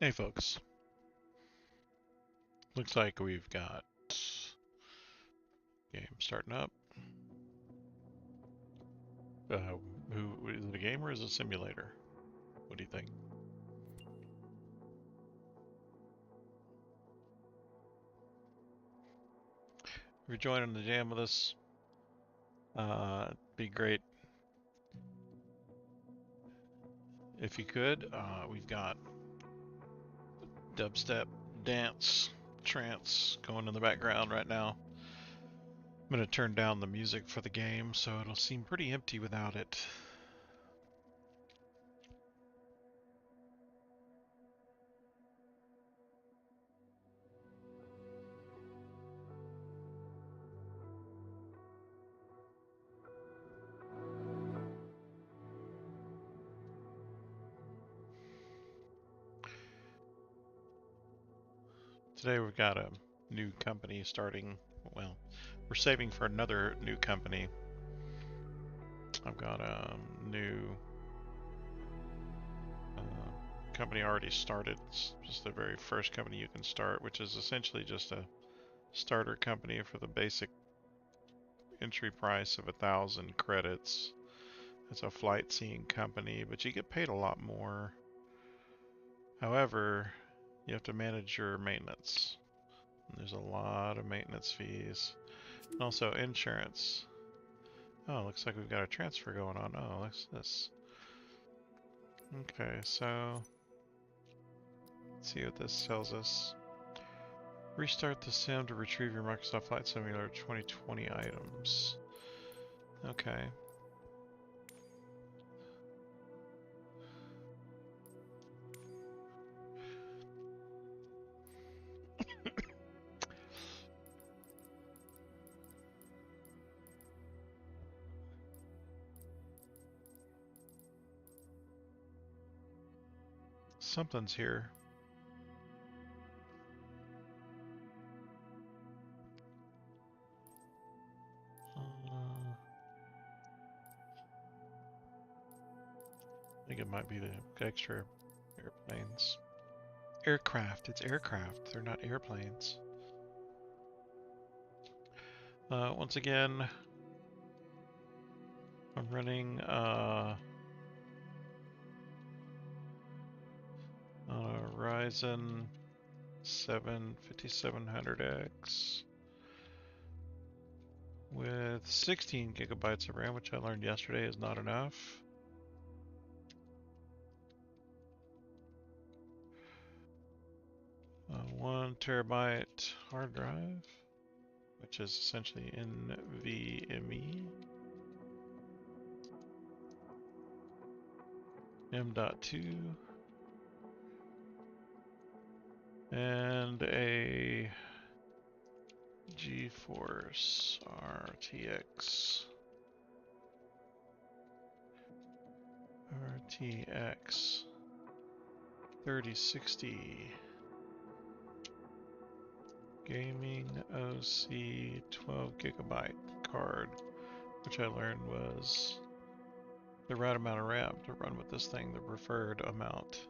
Hey folks, looks like we've got game starting up. Who is it, a game or is it a simulator? What do you think? If you're joining the jam with us, it'd be great if you could. We've got dubstep, dance, trance going in the background right now. I'm going to turn down the music for the game so it'll seem pretty empty without it. Today we've got a new company starting. Well, we're saving for another new company. I've got a new company already started. It's just the very first company you can start, which is essentially just a starter company for the basic entry price of 1,000 credits. It's a flight seeing company, but you get paid a lot more. However, you have to manage your maintenance. There's a lot of maintenance fees. And also insurance. Oh, looks like we've got a transfer going on. Oh, what's this? Okay, so let's see what this tells us. Restart the sim to retrieve your Microsoft Flight Simulator 2020 items. Okay. Something's here. I think it might be the extra airplanes. Aircraft. It's aircraft. They're not airplanes. Once again, I'm running on a Ryzen 7 5700X with 16 gigabytes of RAM, which I learned yesterday is not enough. 1 terabyte hard drive, which is essentially NVMe. M.2 and a GeForce RTX 3060 gaming OC 12 gigabyte card, which I learned was the right amount of RAM to run with this thing, the preferred amount.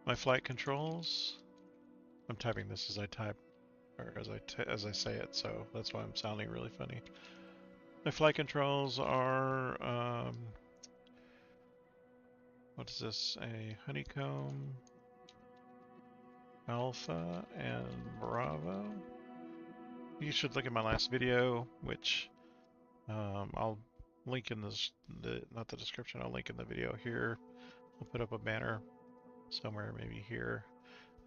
My flight controls. I'm typing this as I type, or as I say it, so that's why I'm sounding really funny. My flight controls are what is this? A honeycomb, alpha, and bravo. You should look at my last video, which I'll link in not the description. I'll link in the video here. I'll put up a banner somewhere, maybe here,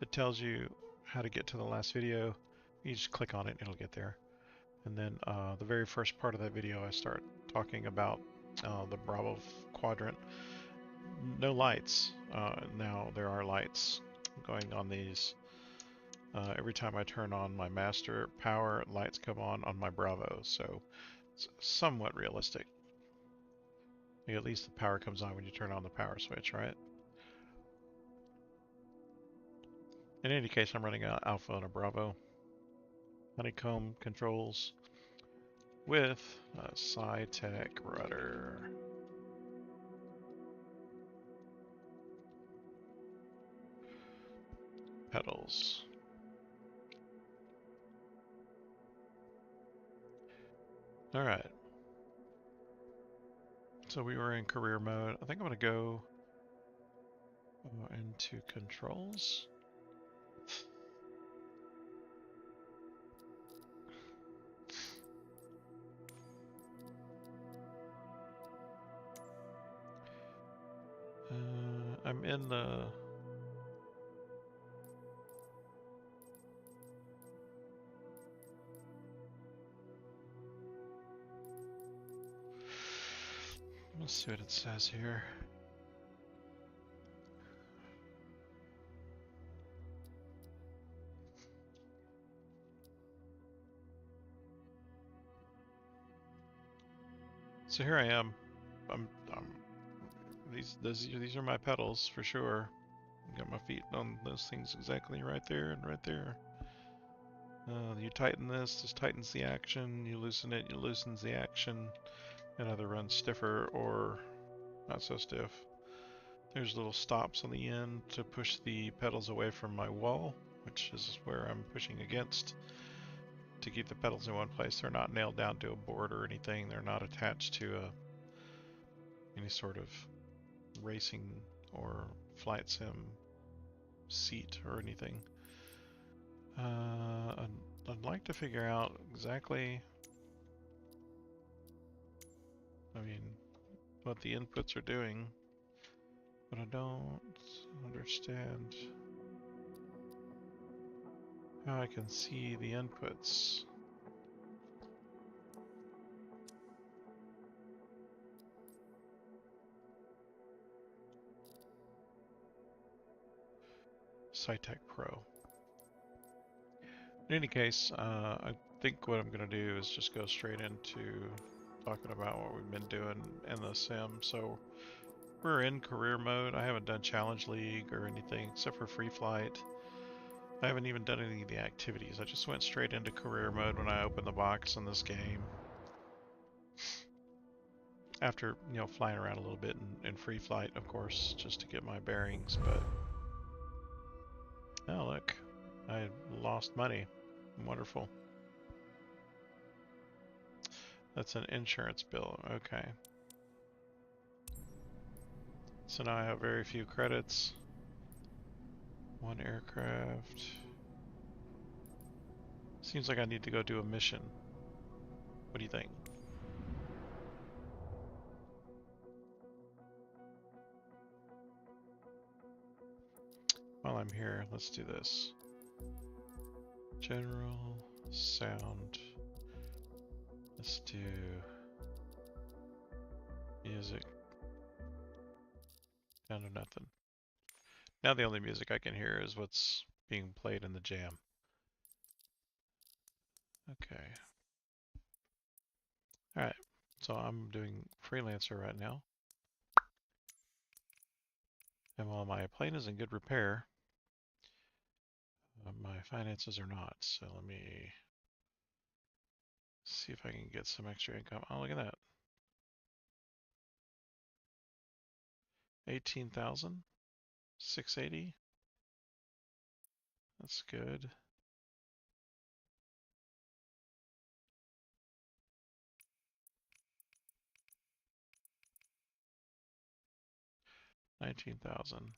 that tells you how to get to the last video. You just click on it, and it'll get there. And then the very first part of that video, I start talking about the Bravo quadrant. No lights. Now there are lights going on these. Every time I turn on my master power, lights come on my Bravo, so it's somewhat realistic. At least the power comes on when you turn on the power switch, right? In any case, I'm running an Alpha and a Bravo. Honeycomb controls with a SciTech rudder. pedals. All right. So we were in career mode. I think I'm going to go into controls. I'm in the... Let's see what it says here. So here I am. These are my pedals for sure. Got my feet on those things exactly right there and right there. You tighten this tightens the action. You loosen it loosens the action. It either runs stiffer or not so stiff. There's little stops on the end to push the pedals away from my wall, which is where I'm pushing against to keep the pedals in one place. They're not nailed down to a board or anything. They're not attached to any sort of racing or flight sim seat or anything. I'd like to figure out exactly, what the inputs are doing, but I don't understand how I can see the inputs. SciTech Pro. In any case, I think what I'm going to do is just go straight into talking about what we've been doing in the sim. So we're in career mode. I haven't done Challenge League or anything except for Free Flight. I haven't even done any of the activities. I just went straight into career mode when I opened the box in this game. After, flying around a little bit in Free Flight, of course, just to get my bearings, but... Oh, look. I lost money. Wonderful. That's an insurance bill. Okay. So now I have very few credits. One aircraft. Seems like I need to go do a mission. What do you think? While I'm here, let's do this. General sound. Let's do music. Down to nothing. Now the only music I can hear is what's being played in the jam. Okay. Alright, so I'm doing freelancer right now. And while my plane is in good repair, my finances are not. So let me see if I can get some extra income. Oh, look at that. 18,680. That's good. $19,000.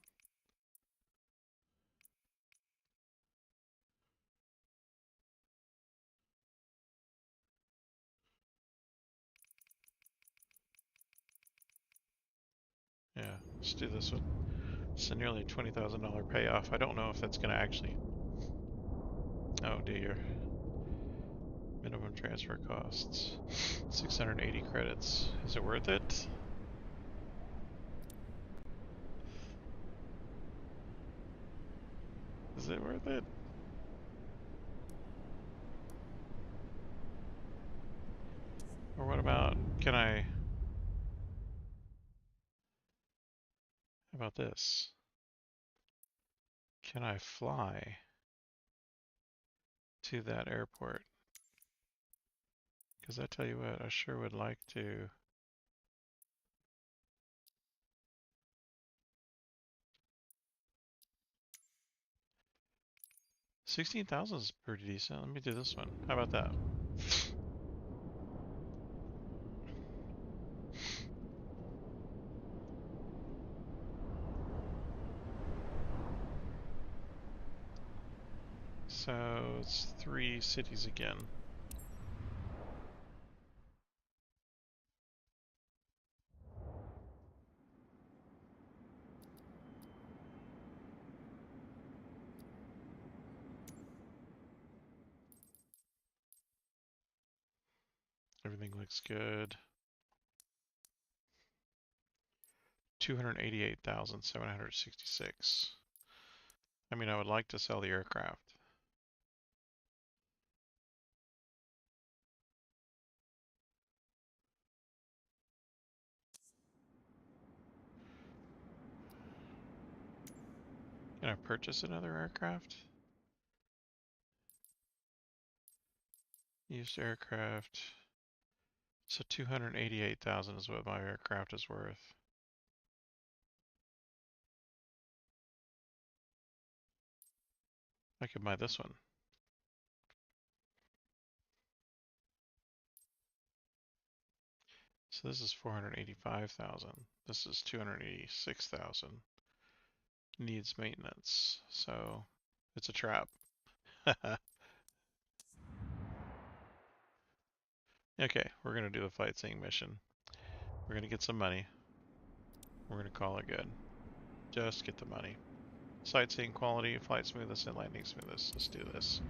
Yeah, let's do this one. It's a nearly $20,000 payoff. I don't know if that's going to actually... Oh dear. Minimum transfer costs. 680 credits. Is it worth it? Is it worth it? Or what about, how about this? Can I fly to that airport? Because I tell you what, I sure would like to. 16,000 is pretty decent. Let me do this one. How about that? So it's 3 cities again. Everything looks good. 288,766. I mean, I would like to sell the aircraft. Can I purchase another aircraft? Used aircraft. So 288,000 is what my aircraft is worth. I could buy this one. So this is 485,000. This is 286,000. Needs maintenance. So it's a trap. Okay, we're gonna do the flight seeing mission. We're gonna get some money. We're gonna call it good. Just get the money. Sightseeing quality, flight smoothness, and landing smoothness. Let's do this.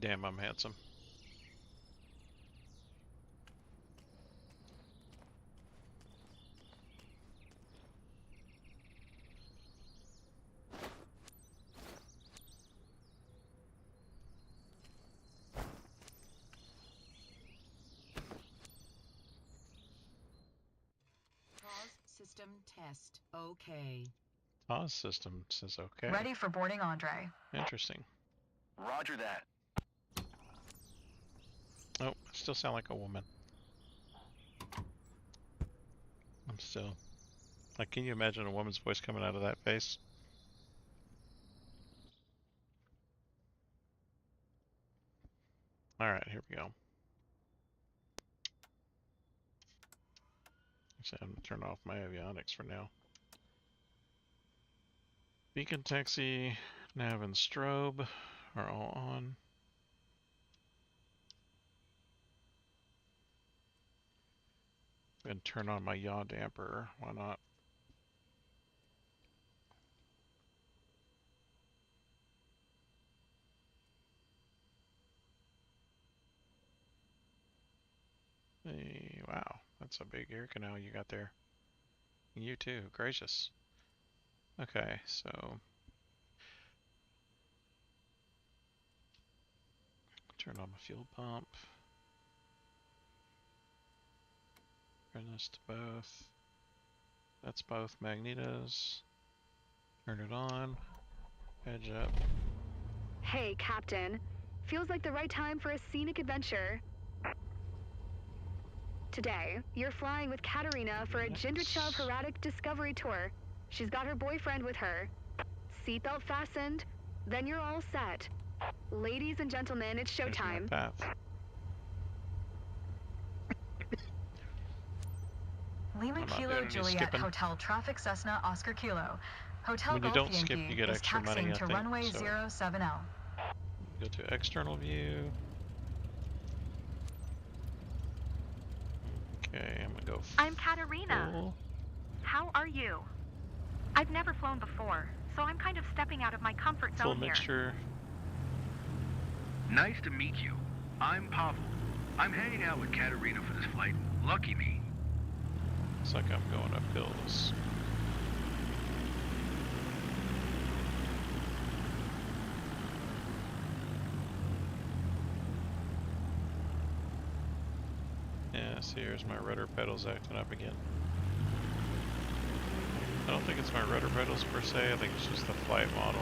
Damn, I'm handsome. System test. Okay. Pause system says okay. Ready for boarding, Andre. Interesting. Roger that. Oh, I still sound like a woman. I'm still... Like, can you imagine a woman's voice coming out of that face? Alright, here we go. Actually, I'm going to turn off my avionics for now. Beacon taxi, nav and strobe are all on. And turn on my yaw damper. Why not? Hey, wow, that's a big ear canal you got there. You too, gracious. Okay, so turn on my fuel pump. Turn this to both. That's both magnetos. Turn it on. Edge up. Hey, Captain. Feels like the right time for a scenic adventure. Today, you're flying with Katerina for a Jindrachov Heratic Discovery Tour. She's got her boyfriend with her. Seatbelt fastened, then you're all set. Ladies and gentlemen, it's showtime. Path. Lima Kilo Juliet Hotel Traffic Cessna Oscar Kilo. Hotel when you Golf don't skip, you get is extra taxiing money, I to think. runway So 07L. go to external view. Okay, I'm gonna go. I'm Katerina. Full. How are you? I've never flown before, so I'm kind of stepping out of my comfort Full zone here. mixture. Nice to meet you. I'm Pavel. I'm hanging out with Katerina for this flight. Lucky me. Looks like I'm going up hills. Yeah, see, here's my rudder pedals acting up again. I don't think it's my rudder pedals per se, I think it's just the flight model.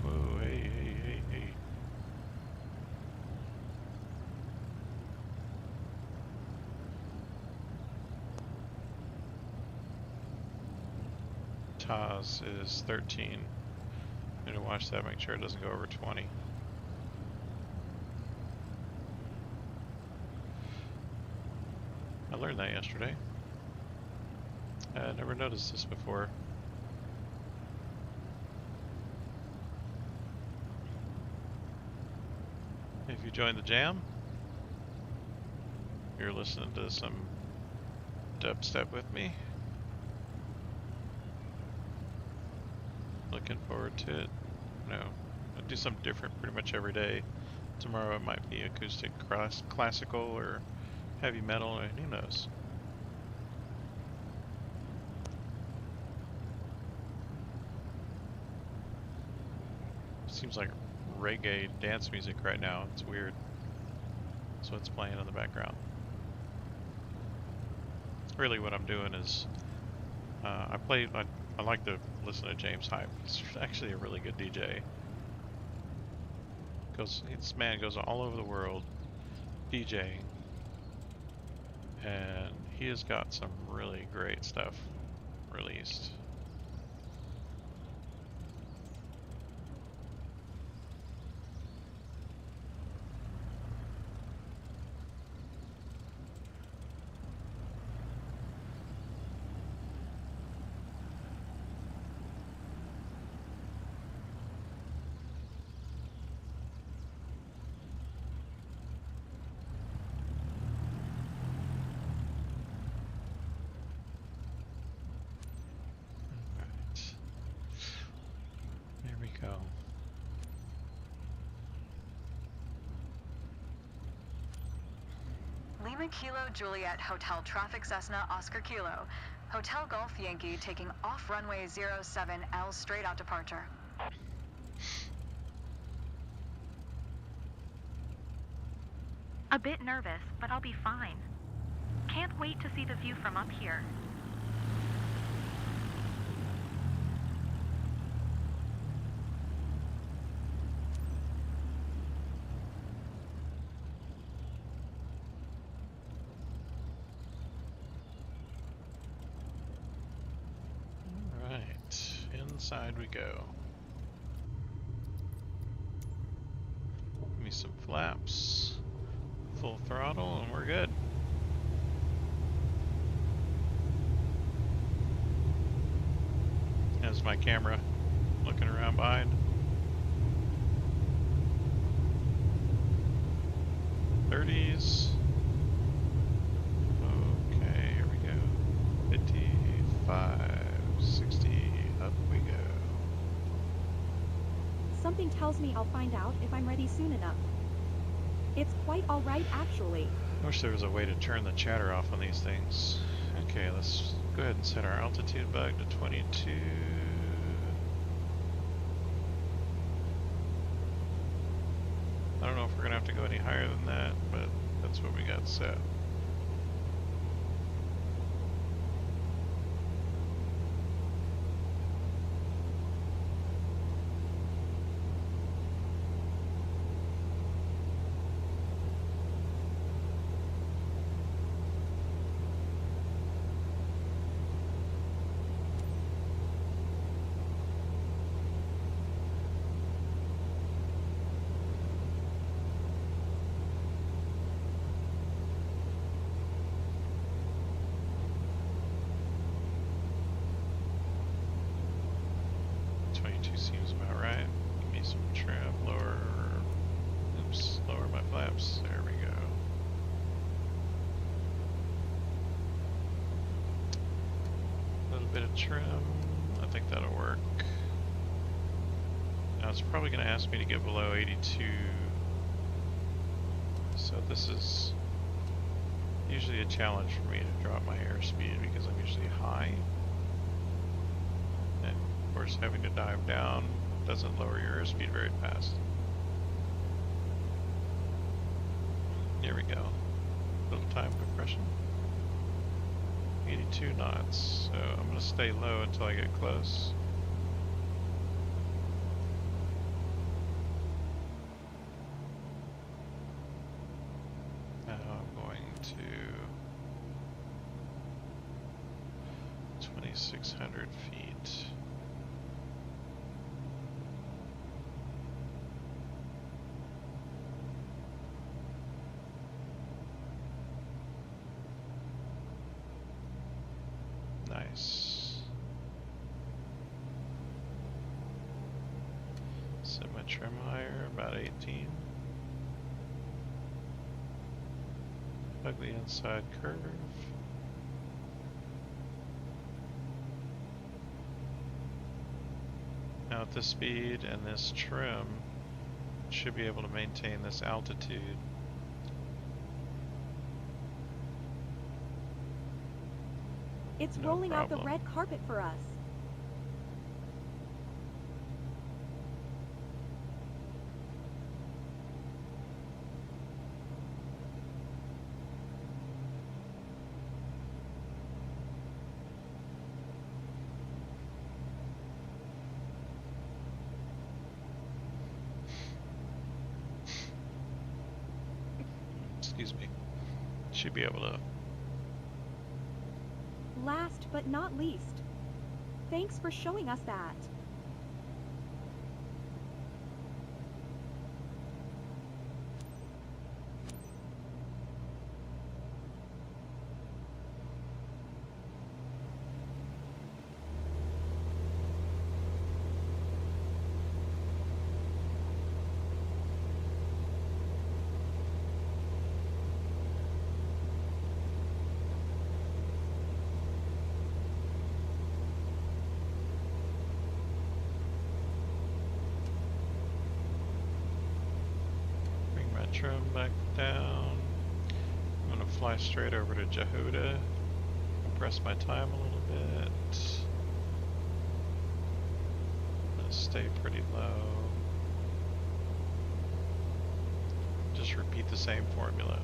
Whoa, hey. TAS is 13. Need to watch that, make sure it doesn't go over 20. I learned that yesterday. I never noticed this before. If you joined the jam, you're listening to some dubstep with me. Looking forward to it. No, I do something different pretty much every day. Tomorrow it might be acoustic, classical, or heavy metal, or who knows. Seems like reggae dance music right now. It's weird. So it's playing in the background. Really what I'm doing is I like to listen to James Hype. He's actually a really good DJ. This man goes all over the world DJing, and he has got some really great stuff released. Go. Lima Kilo Juliet Hotel Traffic Cessna Oscar Kilo. Hotel Golf Yankee taking off runway 07L straight out departure. A bit nervous, but I'll be fine. Can't wait to see the view from up here. Inside we go. Give me some flaps, full throttle, and we're good. There's my camera looking around behind. 30s. Okay, here we go. 55, 60. Up we go. Something tells me I'll find out if I'm ready soon enough. It's quite alright, actually. I wish there was a way to turn the chatter off on these things. Okay, let's go ahead and set our altitude bug to 22. I don't know if we're going to have to go any higher than that, but that's what we got set. Seems about right. Give me some trim, lower my flaps. There we go. A little bit of trim. I think that'll work. Now it's probably going to ask me to get below 82. So this is usually a challenge for me to drop my airspeed because I'm usually high. Of course, having to dive down doesn't lower your airspeed very fast. Here we go. Little time compression. 82 knots, so I'm going to stay low until I get close. Now I'm going to 2,600 feet. Nice. Set my trim higher, about 18. Plug the inside curve. Now at this speed and this trim, should be able to maintain this altitude. It's No rolling out the problem. red carpet for us. Excuse me. Should be able to. Last but not least, thanks for showing us that. Bring my trim back down. I'm going to fly straight over to Jehuda. Compress my time a little bit. I'm going to stay pretty low. Just repeat the same formula.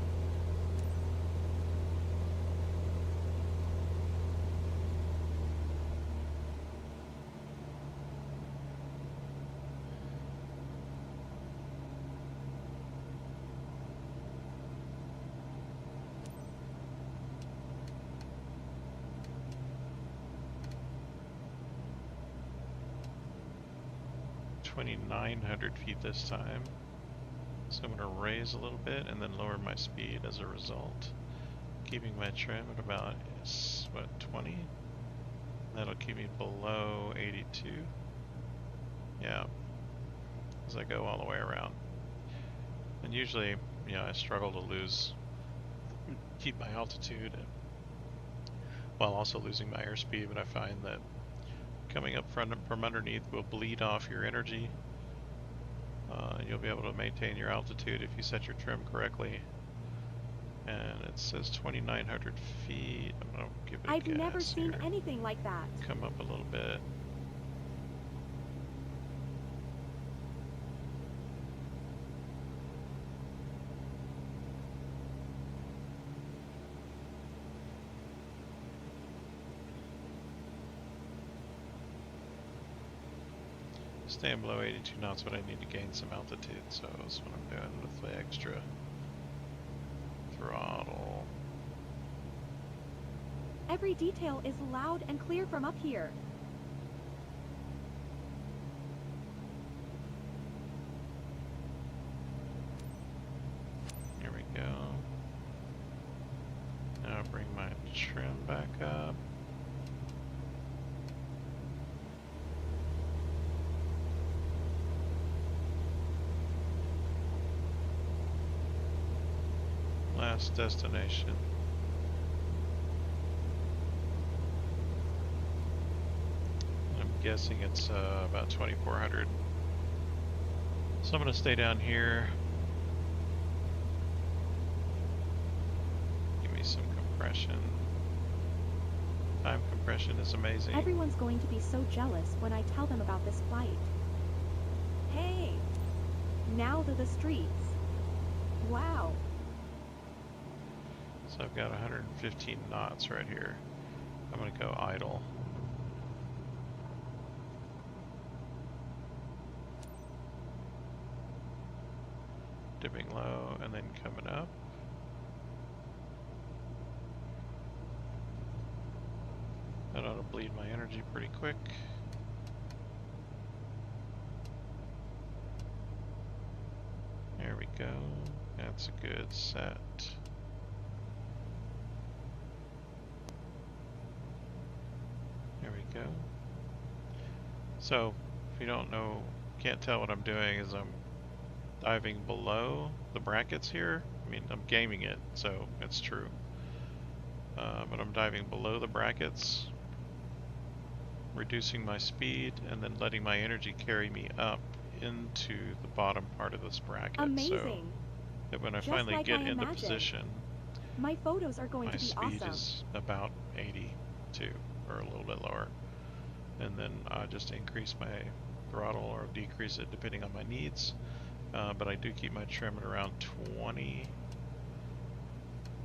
$2,900 feet this time. So I'm going to raise a little bit and then lower my speed as a result. Keeping my trim at about, what, 20? That'll keep me below 82. Yeah, as I go all the way around. And usually, you know, I struggle to keep my altitude while also losing my airspeed, but I find that coming up from underneath will bleed off your energy. You'll be able to maintain your altitude if you set your trim correctly. And it says 2,900 feet. I'm going to give it a I've gas never seen here. anything like that. Come up a little bit. Staying below 82 knots, but I need to gain some altitude, so that's what I'm doing with the extra throttle. Every detail is loud and clear from up here. Here we go. Now bring my trim back up. Last destination. I'm guessing it's about 2,400. So I'm going to stay down here. Give me some compression. Time compression is amazing. Everyone's going to be so jealous when I tell them about this flight. Hey, now to the streets. Wow. So I've got 115 knots right here. I'm gonna go idle. Dipping low and then coming up. That ought to bleed my energy pretty quick. There we go. That's a good set. There we go. So, if you don't know, can't tell what I'm doing, is I'm diving below the brackets here. I mean, I'm gaming it, so it's true. But I'm diving below the brackets, reducing my speed, and then letting my energy carry me up into the bottom part of this bracket. Amazing. So that when I Just finally like get I in the imagined. position, My photos are going my to be speed awesome. is about 82 or a little bit lower. And then I just increase my throttle or decrease it depending on my needs. But I do keep my trim at around 20,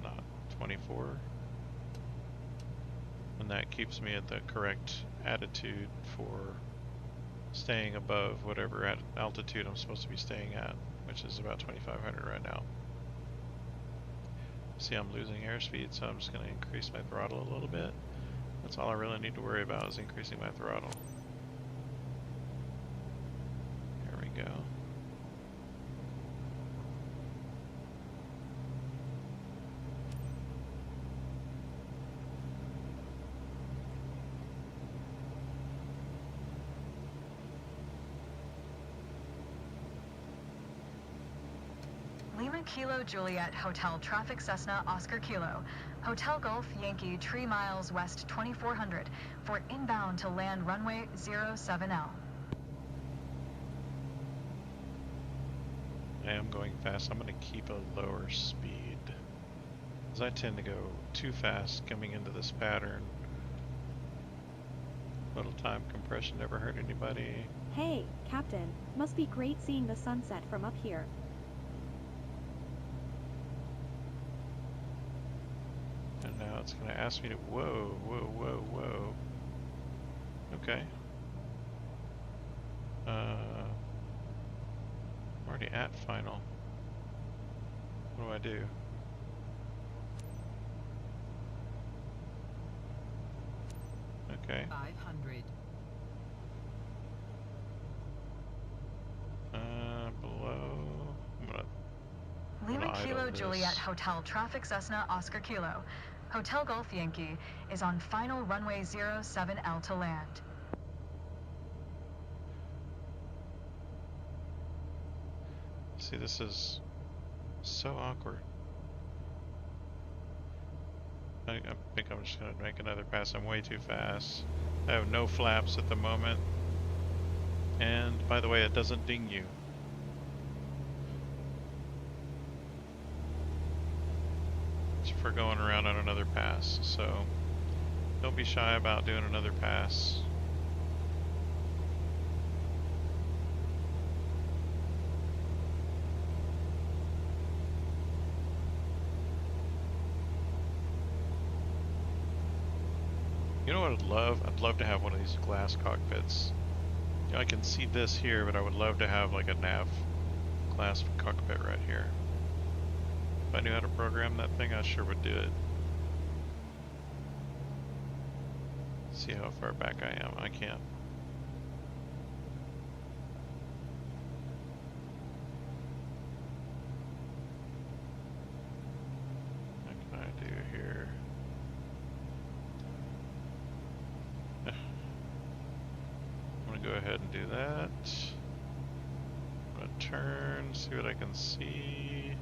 not 24. And that keeps me at the correct attitude for staying above whatever altitude I'm supposed to be staying at, which is about 2,500 right now. See, I'm losing airspeed, so I'm just going to increase my throttle a little bit. That's all I really need to worry about, is increasing my throttle. There we go. Lima Kilo Juliet Hotel Traffic Cessna Oscar Kilo. Hotel Golf Yankee 3 miles west 2400 for inbound to land runway 07L. I am going fast. I'm going to keep a lower speed, because I tend to go too fast coming into this pattern. Little time compression never hurt anybody. Hey, Captain. Must be great seeing the sunset from up here. And now it's going to ask me to, whoa, whoa, whoa, whoa. Okay. I'm already at final. What do I do? Okay. 500. Below. Lima idle Kilo this. Juliet Hotel Traffic Cessna Oscar Kilo. Hotel Golf Yankee is on final runway 07L to land. See, this is so awkward. I think I'm just going to make another pass. I'm way too fast. I have no flaps at the moment. And, by the way, it doesn't ding you. It's for going around on another pass, so don't be shy about doing another pass. You know what I'd love? I'd love to have one of these glass cockpits. You know, I can see this here, but I would love to have like a nav glass cockpit right here. If I knew how to program that thing, I sure would do it. See how far back I am. I can't. What can I do here? I'm gonna go ahead and do that. I'm gonna turn, see what I can see.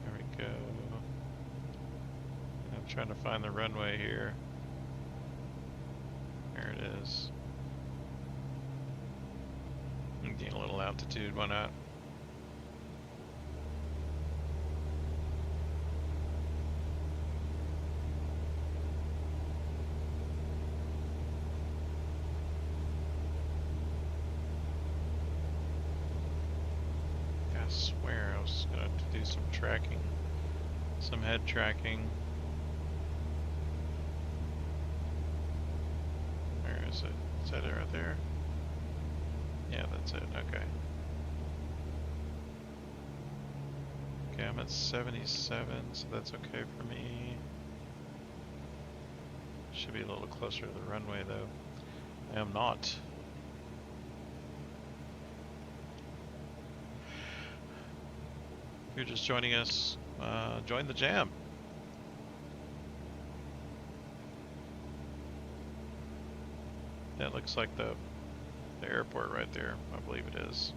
There we go. I'm trying to find the runway here. There it is. I'm getting a little altitude, why not? I swear I was gonna do some tracking Some head tracking. Where is it? Is that it right there? Yeah, that's it. Okay. Okay, I'm at 77, so that's okay for me. Should be a little closer to the runway though. I am not. If you're just joining us, join the jam. That looks like the airport right there. I believe it is.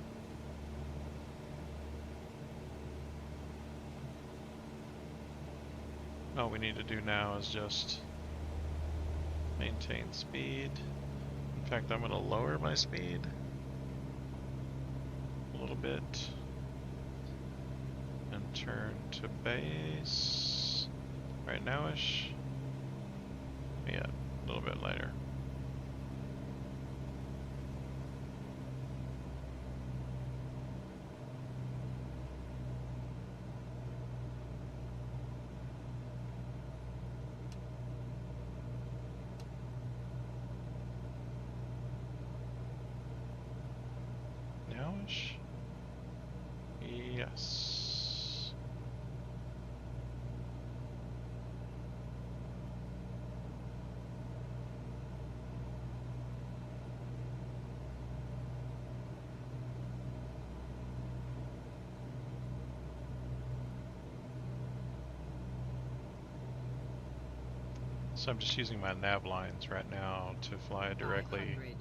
All we need to do now is just maintain speed. In fact, I'm going to lower my speed a little bit and turn to base right now-ish. Yeah, a little bit later. Now-ish? Yes. So I'm just using my nav lines right now to fly directly 500.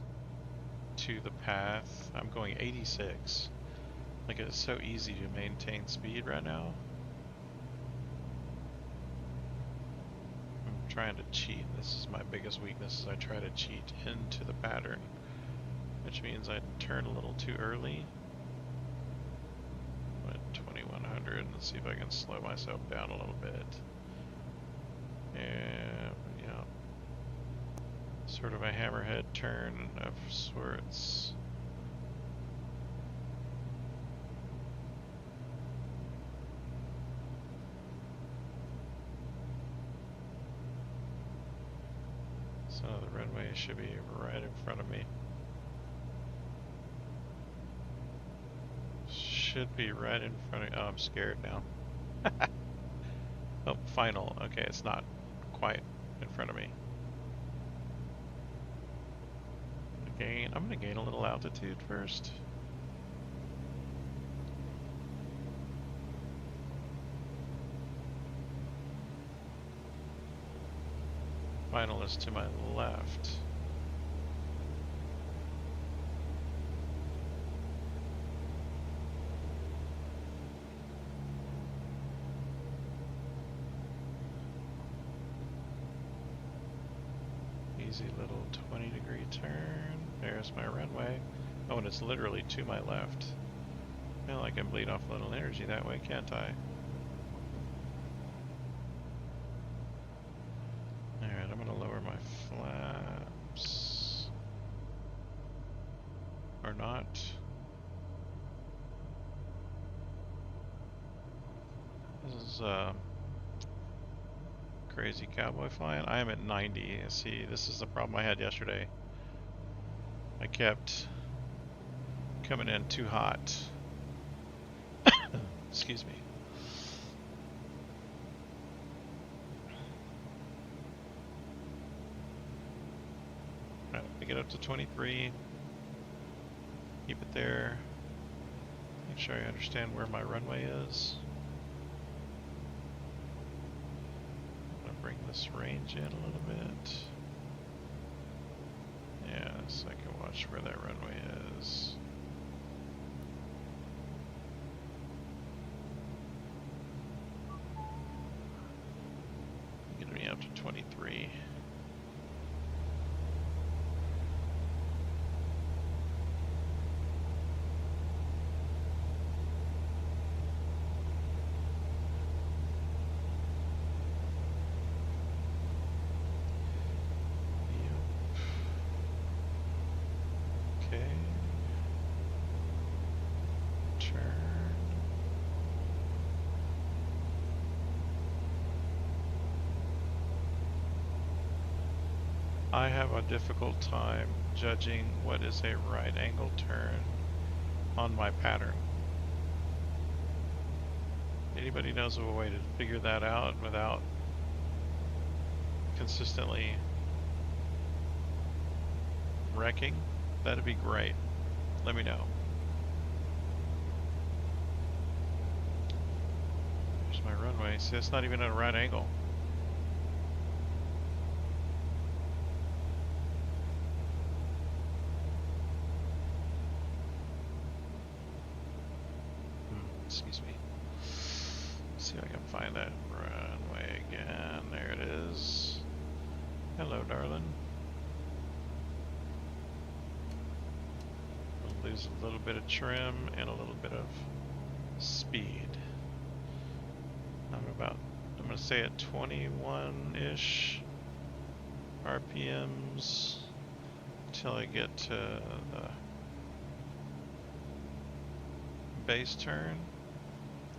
to the path. I'm going 86. Like, it's so easy to maintain speed right now. I'm trying to cheat. This is my biggest weakness, is I try to cheat into the pattern, which means I turn a little too early. I'm at 2100. Let's see if I can slow myself down a little bit. And yeah, sort of a hammerhead turn of sorts. So the runway should be right in front of me. Should be right in front of me. Oh, I'm scared now. Oh, final. Okay, it's not quite in front of me. I'm gonna gain a little altitude first. Final is to my left. Easy little 20-degree turn. There's my runway. Oh, and it's literally to my left. Well, I can bleed off a little energy that way, can't I? Alright, I'm gonna lower my flaps. Or not. This is crazy cowboy flying. I am at 90. See, this is the problem I had yesterday. I kept coming in too hot. Excuse me. Alright, we get up to 23. Keep it there. Make sure I understand where my runway is. I'm gonna bring this range in a little bit. Yeah, so I can watch where that runway is. Getting me up to 23. Okay. Turn. I have a difficult time judging what is a right angle turn on my pattern. Anybody knows of a way to figure that out without consistently wrecking? That'd be great. Let me know. There's my runway. See, it's not even at a right angle. Excuse me. Let's see if I can find that runway again. There it is. Hello, darling. We'll lose a little bit of trim and a little bit of speed. I'm gonna say at 21-ish RPMs until I get to the base turn.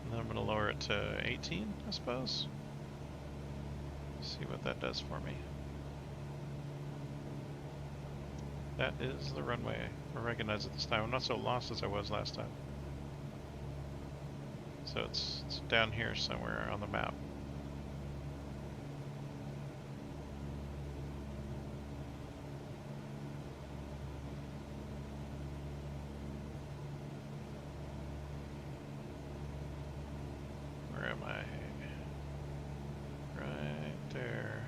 And then I'm gonna lower it to 18, I suppose. See what that does for me. That is the runway. I recognize it this time. I'm not so lost as I was last time. So it's down here somewhere on the map. Where am I? Right there.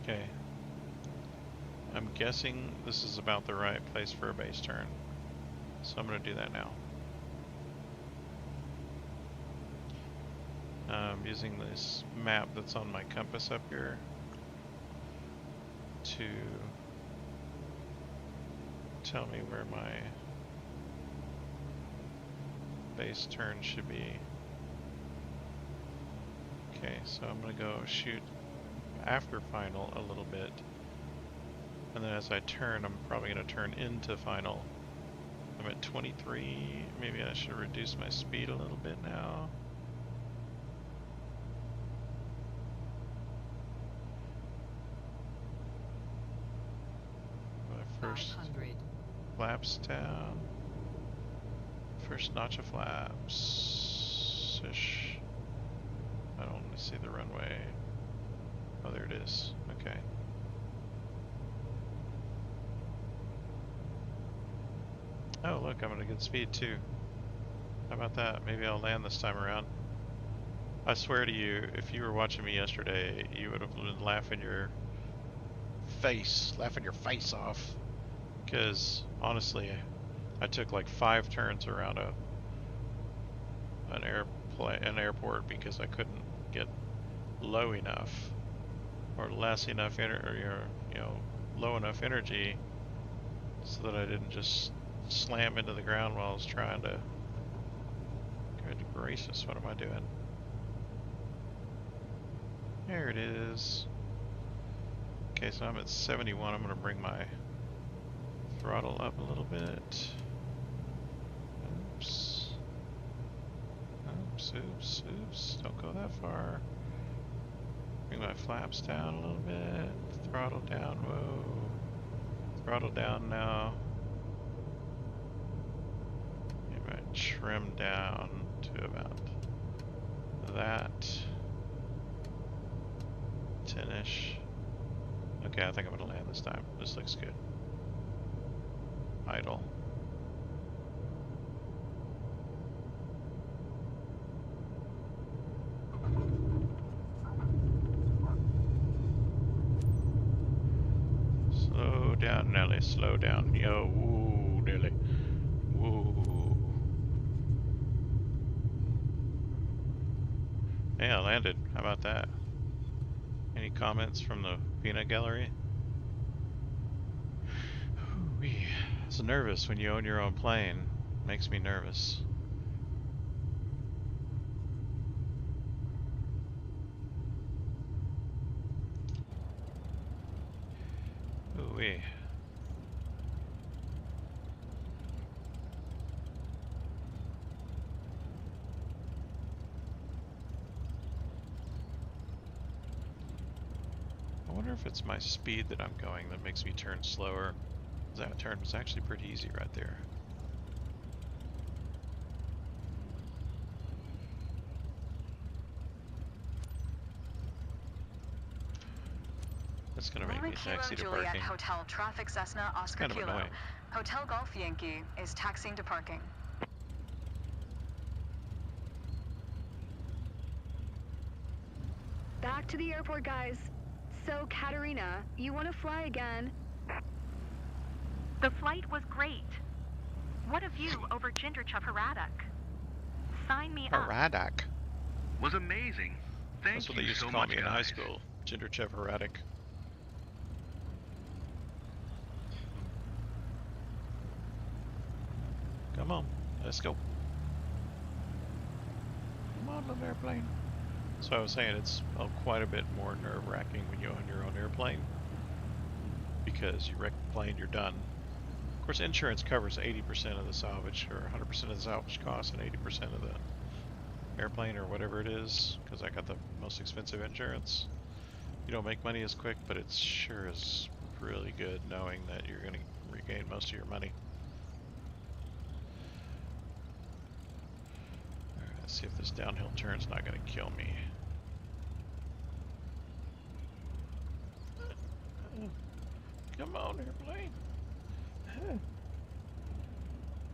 Okay. I'm guessing this is about the right place for a base turn. So I'm going to do that now. Using this map that's on my compass up here to tell me where my base turn should be. Okay, so I'm going to go shoot after final a little bit, and then as I turn, I'm probably going to turn into final. I'm at 23. Maybe I should reduce my speed a little bit now. My first 500. flaps down. First notch of flaps ish. I don't see the runway. Oh, there it is. Okay. Oh, look, I'm at a good speed too. How about that? Maybe I'll land this time around. I swear to you, if you were watching me yesterday, you would have been laughing your face off. Because honestly, I took like 5 turns around an airport because I couldn't get low enough or low enough energy so that I didn't just slam into the ground while I was trying to. Good gracious, what am I doing? There it is. Okay, so I'm at 71. I'm going to bring my throttle up a little bit. Oops. Oops, oops, oops. Don't go that far. Bring my flaps down a little bit. Throttle down. Whoa. Throttle down now. Maybe I trim down to about that. 10-ish. Okay, I think I'm gonna land this time. This looks good. Idle. Slow down, Nelly. Slow down. Yo, woo, Nelly. Woo. Yeah, I landed. How about that? Any comments from the peanut gallery? Ooh-wee. It's nervous when you own your own plane. Makes me nervous. Ooh-wee. wonder if it's my speed that I'm going that makes me turn slower. That turn was actually pretty easy right there. That's gonna make me taxi to Juliet parking. Hotel Traffic Cessna It's Oscar kind of Kilo. annoying. Hotel Golf Yankee is taxiing to parking. Back to the airport, guys. So, Katerina, you want to fly again? The flight was great. What a view over Jinderchov Hradec. Sign me up. Hradec. Was amazing. Thank That's what you they used so to call much, me in guys. high school. Jinderchov Hradec. Come on, let's go. Come on, little airplane. So I was saying it's quite a bit more nerve-wracking when you're on your own airplane, because you wreck the plane, you're done. Of course, insurance covers 80% of the salvage, or 100% of the salvage cost, and 80% of the airplane, or whatever it is, because I got the most expensive insurance. You don't make money as quick, but it sure is really good knowing that you're going to regain most of your money. Alright, let's see if this downhill turn's not going to kill me. Come on, airplane.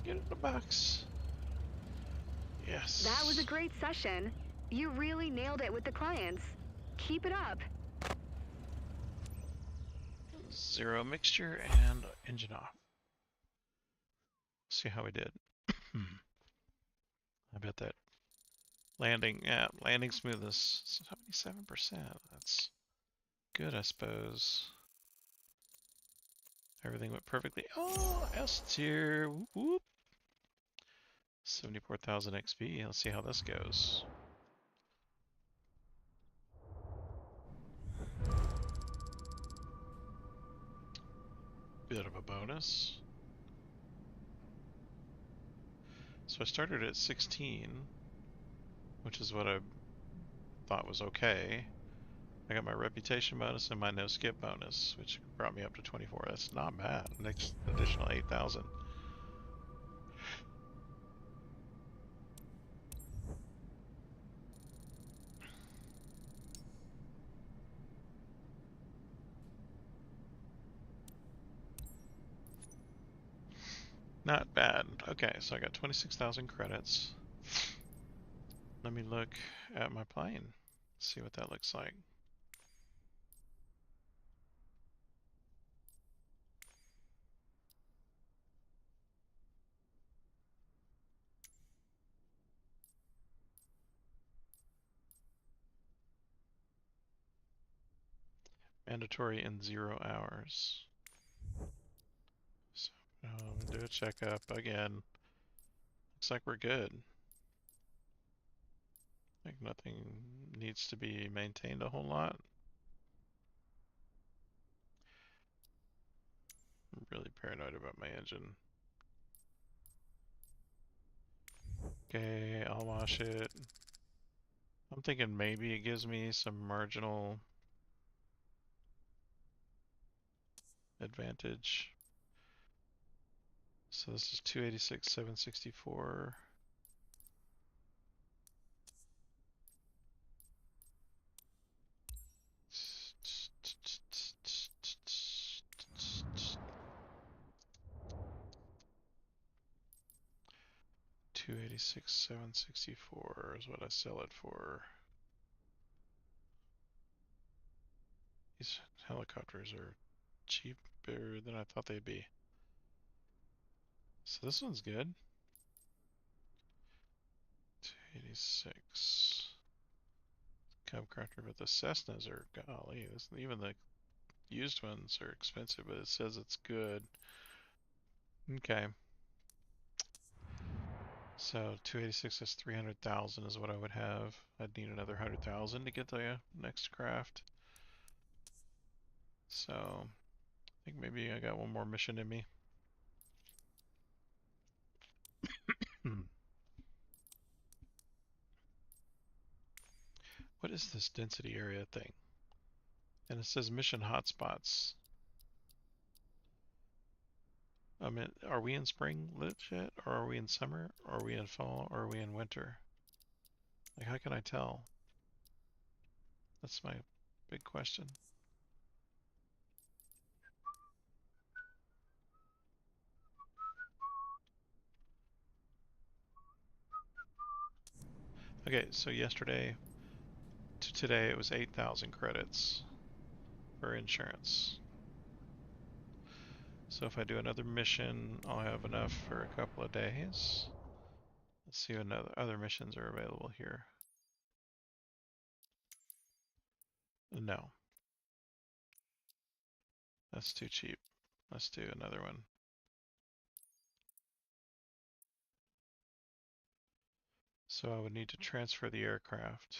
Get in the box. Yes. That was a great session. You really nailed it with the clients. Keep it up. Zero mixture and engine off. See how we did. I bet that landing smoothness, 77%. That's good, I suppose. Everything went perfectly. Oh, S tier. Whoop. 74,000 XP. Let's see how this goes. Bit of a bonus. So I started at 16, which is what I thought was okay. I got my reputation bonus and my no skip bonus, which brought me up to 24. That's not bad. Next additional 8,000. Not bad. Okay, so I got 26,000 credits. Let me look at my plane. See what that looks like. Mandatory in 0 hours. So do a checkup again. Looks like we're good. Like nothing needs to be maintained a whole lot. I'm really paranoid about my engine. Okay, I'll wash it. I'm thinking maybe it gives me some marginal advantage. So this is 286, 764. $286,764 is what I sell it for. These helicopters are cheaper than I thought they'd be. So this one's good. 286. Cubcrafter, but the Cessnas are, golly, even the used ones are expensive, but it says it's good. Okay. So 286 is 300,000 is what I would have. I'd need another 100,000 to get the next craft. So I think maybe I got one more mission in me. What is this density area thing? And it says mission hotspots. I mean, are we in spring legit, or are we in summer, or are we in fall, or are we in winter? Like, how can I tell? That's my big question. Okay, so yesterday to today it was 8,000 credits for insurance. So if I do another mission, I'll have enough for a couple of days. Let's see what other missions are available here. No, that's too cheap. Let's do another one. So I would need to transfer the aircraft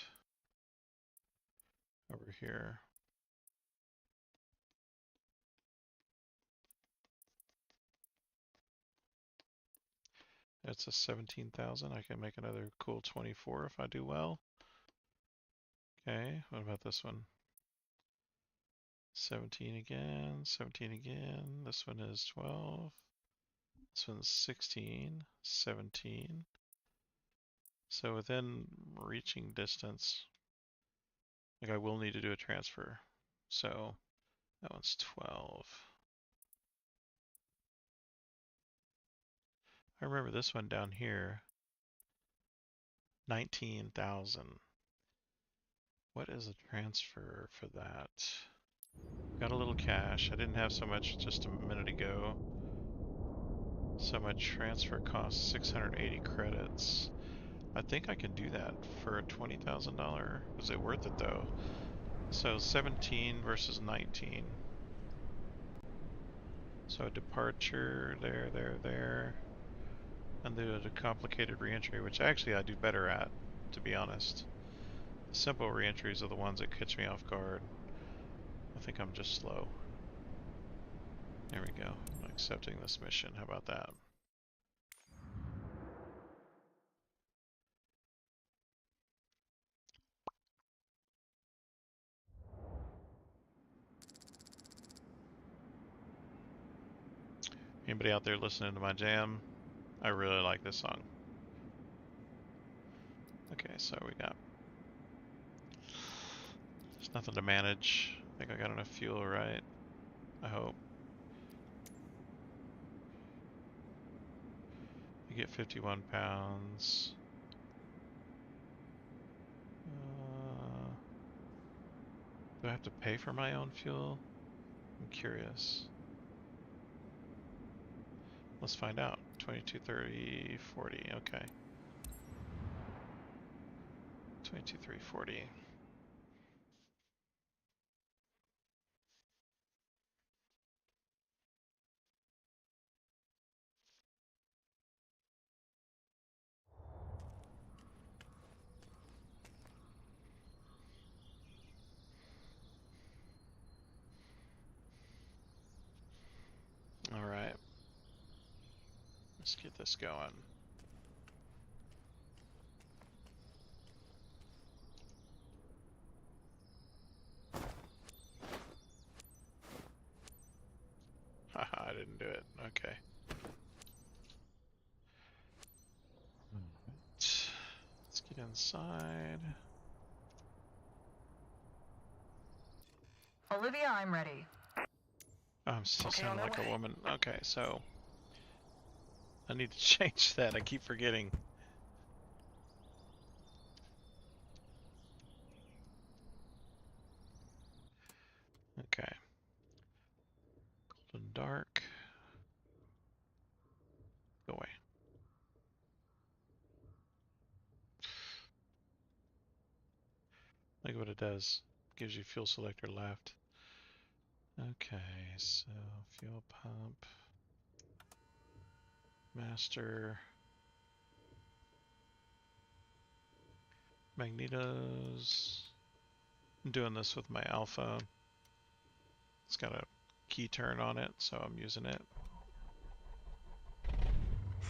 over here. It's a 17,000. I can make another cool 24 if I do well. Okay, what about this one? 17 again, 17 again. This one is 12. This one's 16, 17. So within reaching distance, like I will need to do a transfer. So that one's 12. I remember this one down here, 19,000. What is a transfer for that? Got a little cash. I didn't have so much just a minute ago. So my transfer costs 680 credits. I think I can do that for a $20,000. Is it worth it though? So 17 versus 19. So a departure, there. And do a complicated reentry, which actually I do better at, to be honest. The simple reentries are the ones that catch me off guard. I think I'm just slow. There we go. I'm accepting this mission. How about that? Anybody out there listening to my jam? I really like this song. Okay, so we got... There's nothing to manage. I think I got enough fuel, right? I hope. You get 51 pounds. Do I have to pay for my own fuel? I'm curious. Let's find out. 22, 30, 40. Okay. 22, 3, 40. All right. Let's get this going. Haha, I didn't do it. Okay. Let's get inside. Olivia, I'm ready. Oh, I'm still Okay, sounding on like my a way. woman. Okay, so I need to change that. I keep forgetting. Okay. Golden dark. Go away. Look what it does. Gives you fuel selector left. Okay, so fuel pump. Master. Magnetos. I'm doing this with my alpha. It's got a key turn on it, so I'm using it.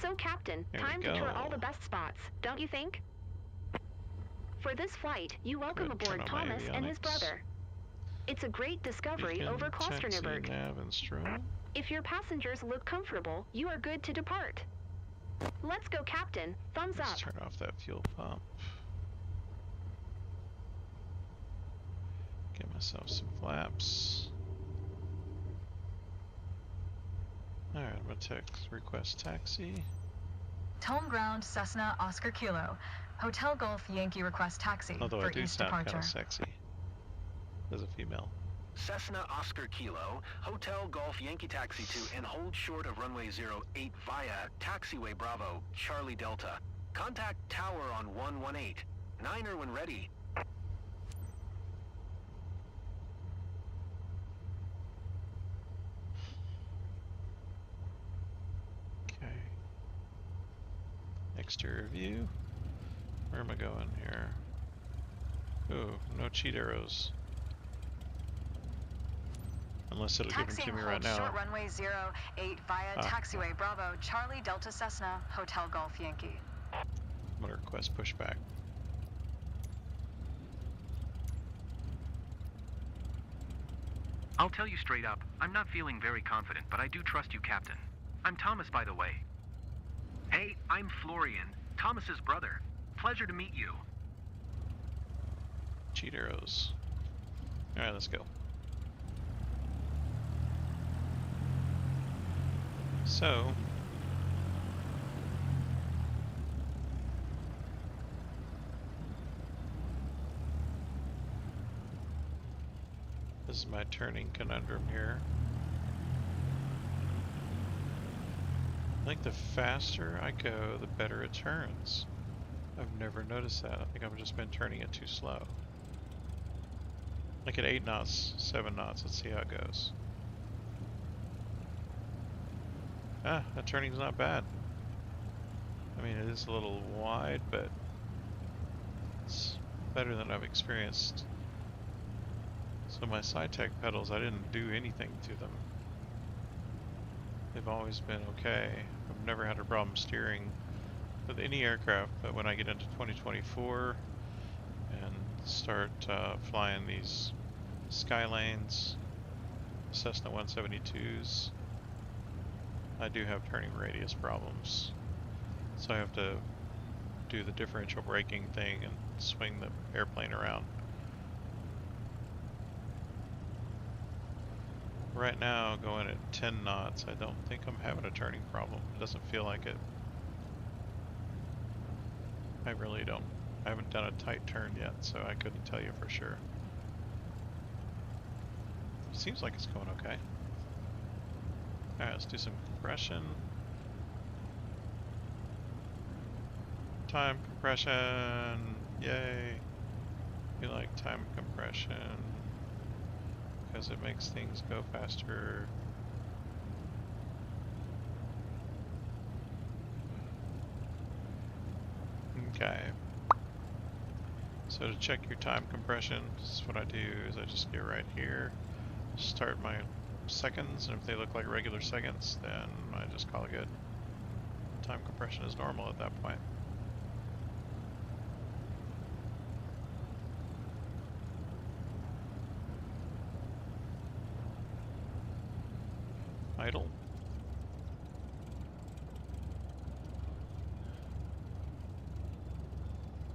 So, Captain, There time we to tour all go. the best spots, don't you think? For this flight, you welcome Go ahead and turn aboard on my Thomas and his avionics. brother. It's a great discovery Beacon, over taxi, Klosterneuburg. nav, and stroll. If your passengers look comfortable, you are good to depart. Let's go, Captain. Thumbs Let's up. turn off that fuel pump. Get myself some flaps. Alright, I'm gonna request taxi. Home ground Cessna Oscar Kilo. Hotel Golf Yankee request taxi Although for I do east sound kind departure. of sexy as a female. Cessna Oscar Kilo, Hotel Golf Yankee Taxi to and hold short of runway 08 via Taxiway Bravo, Charlie Delta. Contact tower on 118. Niner when ready. Okay. Exterior view. Where am I going here? Ooh, no cheat arrows. Unless it'll give them Taxi to and me hold right now. short runway 08 via Taxiway Bravo, Charlie Delta Cessna, Hotel Golf Yankee. I'm gonna request pushback. I'll tell you straight up, I'm not feeling very confident, but I do trust you, Captain. I'm Thomas, by the way. Hey, I'm Florian, Thomas's brother. Pleasure to meet you. Cheat arrows. Alright, let's go. So, this is my turning conundrum here. I think the faster I go, the better it turns. I've never noticed that. I think I've just been turning it too slow. Like at 8 knots, 7 knots, let's see how it goes. Ah, that turning's not bad. I mean, it is a little wide, but it's better than I've experienced. So my SciTech pedals, I didn't do anything to them. They've always been okay. I've never had a problem steering with any aircraft, but when I get into 2024 and start flying these Skylanes, Cessna 172s, I do have turning radius problems. So I have to do the differential braking thing and swing the airplane around. Right now, going at 10 knots, I don't think I'm having a turning problem. It doesn't feel like it. I really don't. I haven't done a tight turn yet, so I couldn't tell you for sure. Seems like it's going okay. Alright, let's do some compression. Time compression! Yay! We like time compression because it makes things go faster. Okay. So to check your time compression, this is what I do is I just get right here, start my seconds, and if they look like regular seconds, then I just call it good. Time compression is normal at that point. Idle.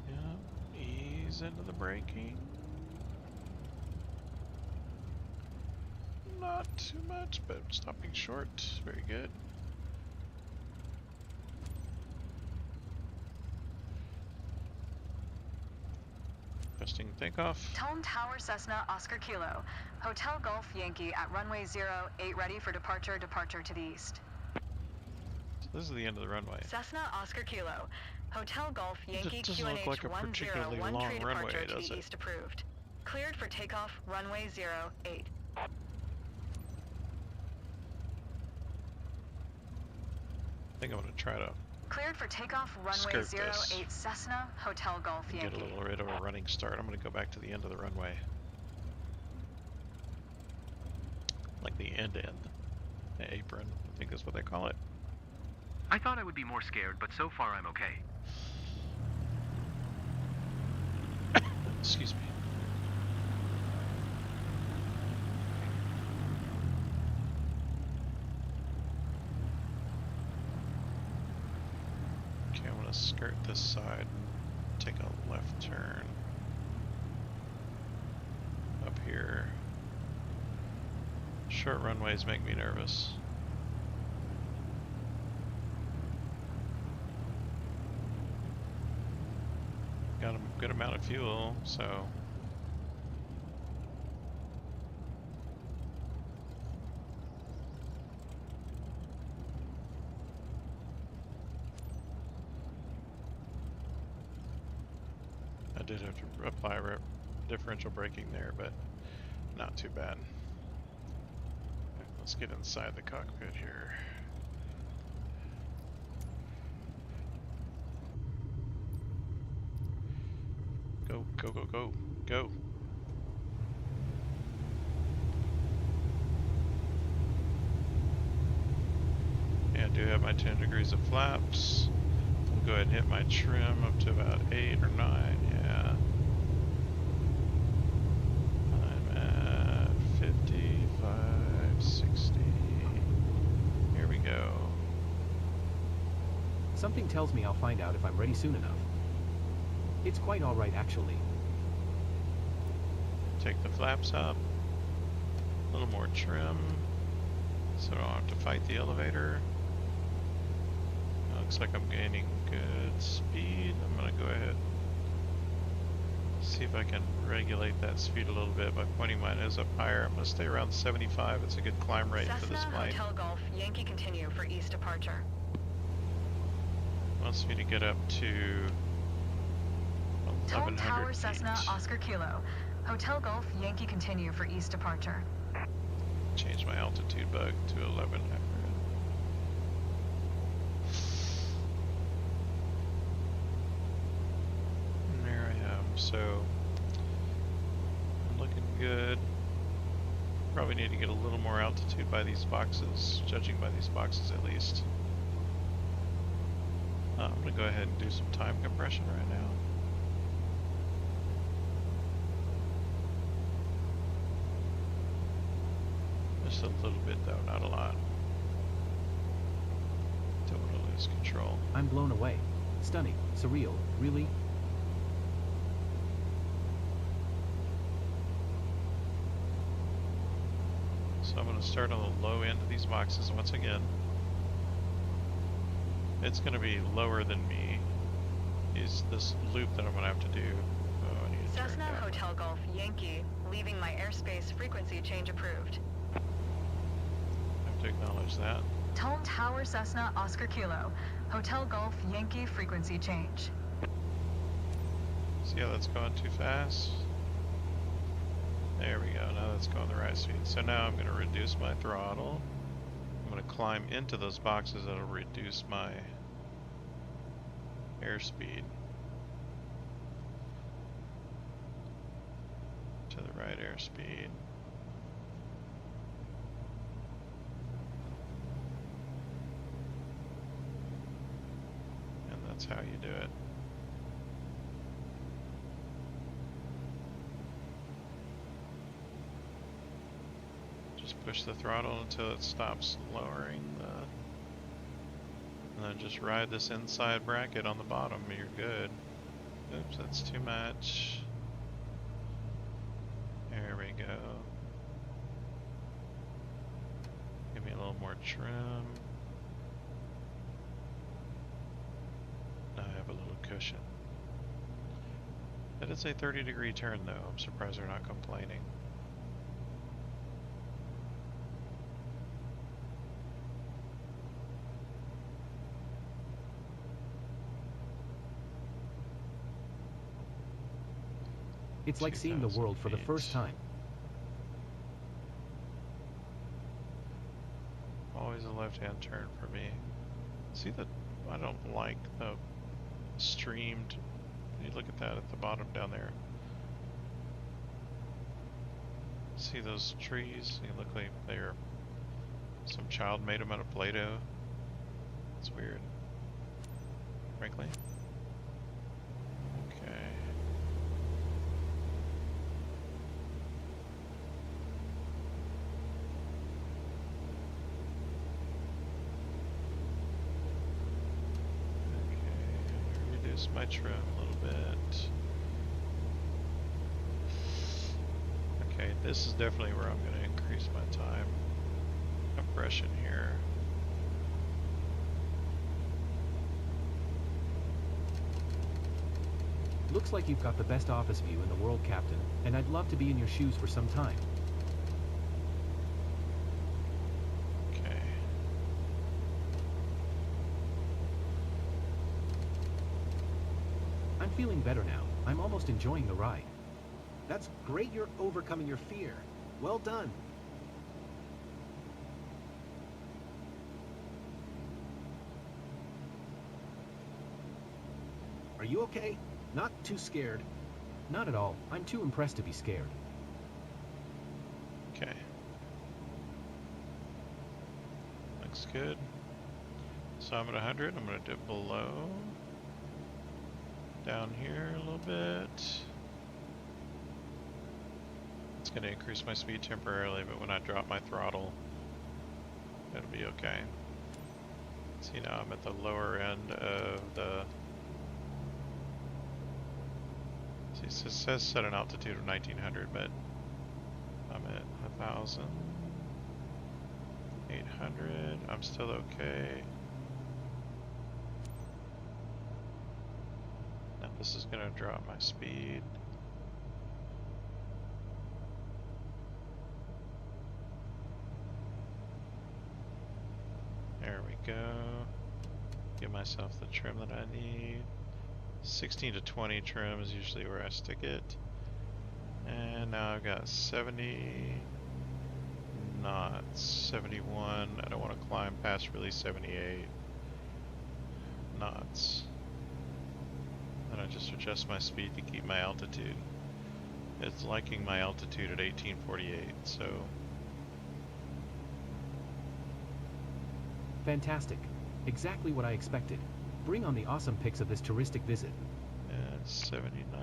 Yeah, ease into the braking. Not too much, but stopping short. Very good. Adjusting takeoff. Tone Tower Cessna Oscar Kilo. Hotel Golf Yankee at runway 08 ready for departure, departure to the east. So this is the end of the runway. Cessna Oscar Kilo. Hotel Golf Yankee doesn't look QNH like a particularly 101 long tree runway, departure to does the it? east approved. Cleared for takeoff, runway 08. I think I'm going to try to Cleared for takeoff, runway skirt this. 08 Cessna, Hotel Golf get Yankee. a little bit of a running start. I'm going to go back to the end of the runway. Like the end. The apron. I think that's what they call it. I thought I would be more scared, but so far I'm okay. Excuse me. gonna skirt this side and take a left turn up here. Short runways make me nervous. Got a good amount of fuel, so I did have to apply differential braking there, but not too bad. Let's get inside the cockpit here. Go, go, go, go, go. Yeah, I do have my 10 degrees of flaps. We'll go ahead and hit my trim up to about 8 or 9, yeah. I'm at 55, 60. Here we go. Something tells me I'll find out if I'm ready soon enough. It's quite alright, actually. Take the flaps up. A little more trim, so I don't have to fight the elevator. Looks like I'm gaining good speed. I'm gonna go ahead and see if I can regulate that speed a little bit by pointing my nose up higher. I'm gonna stay around 75. It's a good climb rate for this Cessna flight. Hotel Golf Yankee continue for east departure. Wants me to get up to Tone 1100 Tower feet. Cessna Oscar Kilo. Hotel Golf Yankee continue for east departure. Change my altitude bug to 1100. And there I am. So I'm looking good. Probably need to get a little more altitude by these boxes, judging by these boxes at least. I'm gonna go ahead and do some time compression right now. Just a little bit though, not a lot. Don't want to lose control. I'm blown away. Stunning. Surreal. Really? So I'm going to start on the low end of these boxes once again. It's going to be lower than me. Is this loop that I'm going to have to do. Oh, I need to turn Cessna down. Hotel Golf Yankee, leaving my airspace frequency change approved. I have to acknowledge that. Tone Tower Cessna Oscar Kilo, Hotel Golf Yankee frequency change. See how that's going too fast? There we go, now that's going the right speed. So now I'm going to reduce my throttle. I'm going to climb into those boxes that'll reduce my airspeed to the right airspeed. And that's how you do it. Just push the throttle until it stops lowering and then just ride this inside bracket on the bottom. You're good. Oops, that's too much. There we go. Give me a little more trim. Now I have a little cushion. That is a 30-degree turn though. I'm surprised they're not complaining. It's like seeing the 2,000 world for the feet. first time. Always a left-hand turn for me. See that? I don't like the streamed. You look at that at the bottom down there. See those trees? They look like they're some child made them out of Play-Doh. It's weird. Frankly. Okay. Okay. Increase my trim a little bit. Okay, this is definitely where I'm going to increase my time compression here. Looks like you've got the best office view in the world, Captain, and I'd love to be in your shoes for some time. Okay. I'm feeling better now. I'm almost enjoying the ride. That's great you're overcoming your fear. Well done. Are you okay? Not too scared? Not at all. I'm too impressed to be scared. Okay. Looks good. So I'm at 100. I'm going to dip below. Down here a little bit. It's going to increase my speed temporarily, but when I drop my throttle, it'll be okay. See, now I'm at the lower end of the... See, it says set an altitude of 1900, but I'm at 1,000. 800. I'm still okay. Now this is going to drop my speed. There we go. Give myself the trim that I need. 16 to 20 trim is usually where I stick it. And now I've got 70 knots, 71. I don't want to climb past really 78 knots. And I just adjust my speed to keep my altitude. It's liking my altitude at 1848, so. Fantastic. Exactly what I expected. Bring on the awesome pics of this touristic visit. And 79.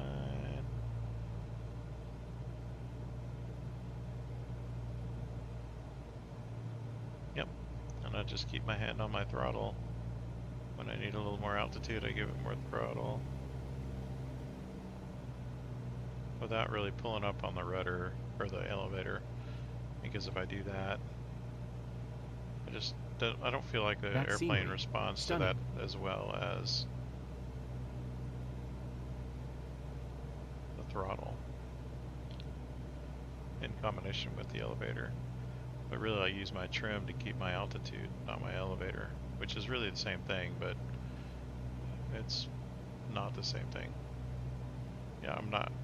Yep. And I just keep my hand on my throttle. When I need a little more altitude, I give it more throttle. Without really pulling up on the rudder or the elevator. Because if I do that, I don't feel like the airplane responds to that as well as the throttle in combination with the elevator. But really I use my trim to keep my altitude, not my elevator, which is really the same thing, but it's not the same thing. Yeah,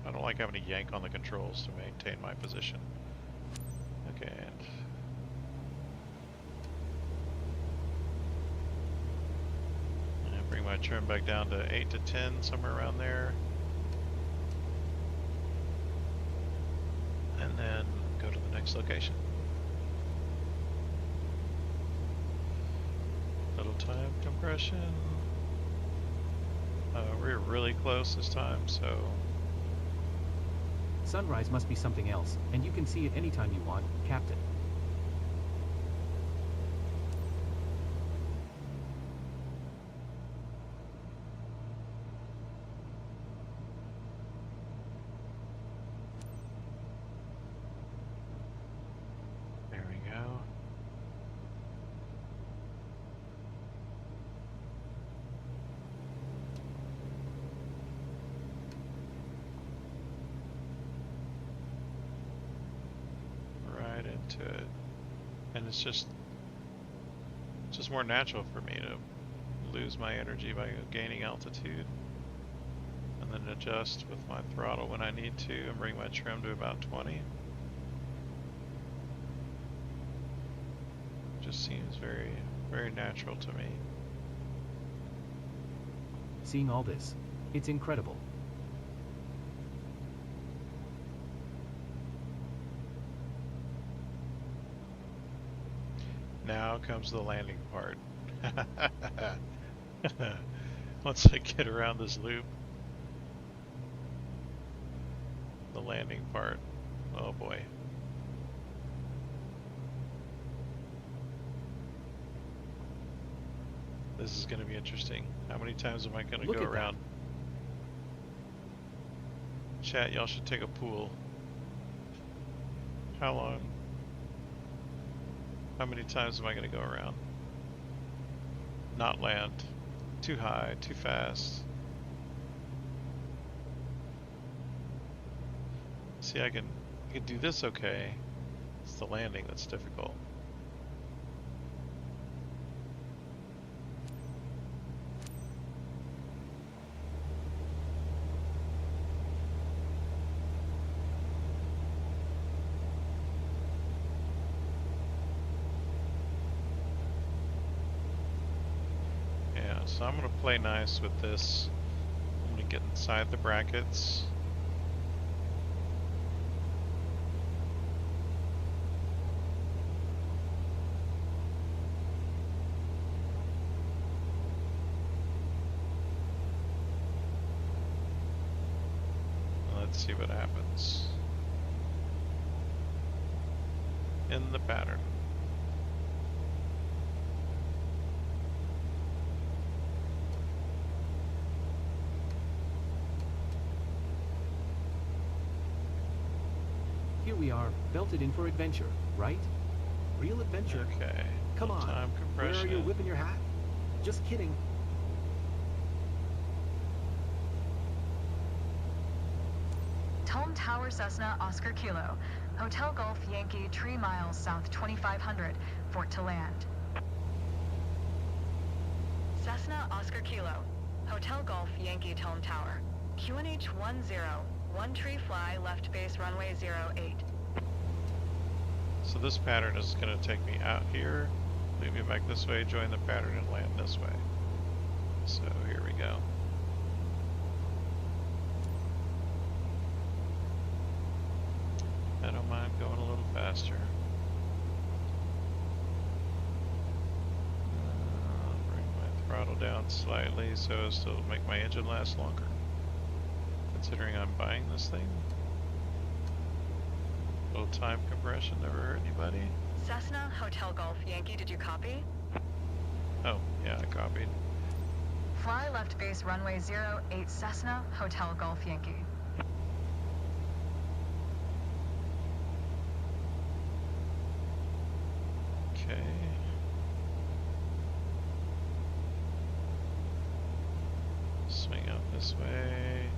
I don't like having to yank on the controls to maintain my position. Okay, and bring my trim back down to 8 to 10, somewhere around there. And then go to the next location. Little time compression. We're really close this time, so... Sunrise must be something else, and you can see it anytime you want, Captain. There we go. Right into it. And it's just more natural for me to lose my energy by gaining altitude and then adjust with my throttle when I need to and bring my trim to about 20. Just seems very, very natural to me. Seeing all this, it's incredible. Now comes the landing part. Once I get around this loop, the landing part. Oh boy. This is going to be interesting. How many times am I going to go around? Chat, y'all should take a pool. How long? How many times am I going to go around? Not land. Too high, too fast. See, I can do this okay. It's the landing that's difficult. Yeah, so I'm gonna play nice with this. I'm gonna get inside the brackets. Let's see what happens in the pattern. Here we are, belted in for adventure, right? Real adventure. Okay. Come on. Time Where are compression. you whipping your hat? Just kidding. Tone Tower Cessna Oscar Kilo. Hotel Golf Yankee 3 miles south 2500. Fort to land. Cessna Oscar Kilo. Hotel Golf Yankee Tone Tower. QNH 10. 1 tree fly left base runway 08. So this pattern is going to take me out here, lead me back this way, join the pattern, and land this way. So here we go. I don't mind going a little faster. Bring my throttle down slightly so as to make my engine last longer. Considering I'm buying this thing. Little time compression never hurt anybody. Cessna Hotel Golf Yankee, did you copy? Oh, yeah, I copied. Fly left base runway 08 Cessna Hotel Golf Yankee. Okay. Swing out this way.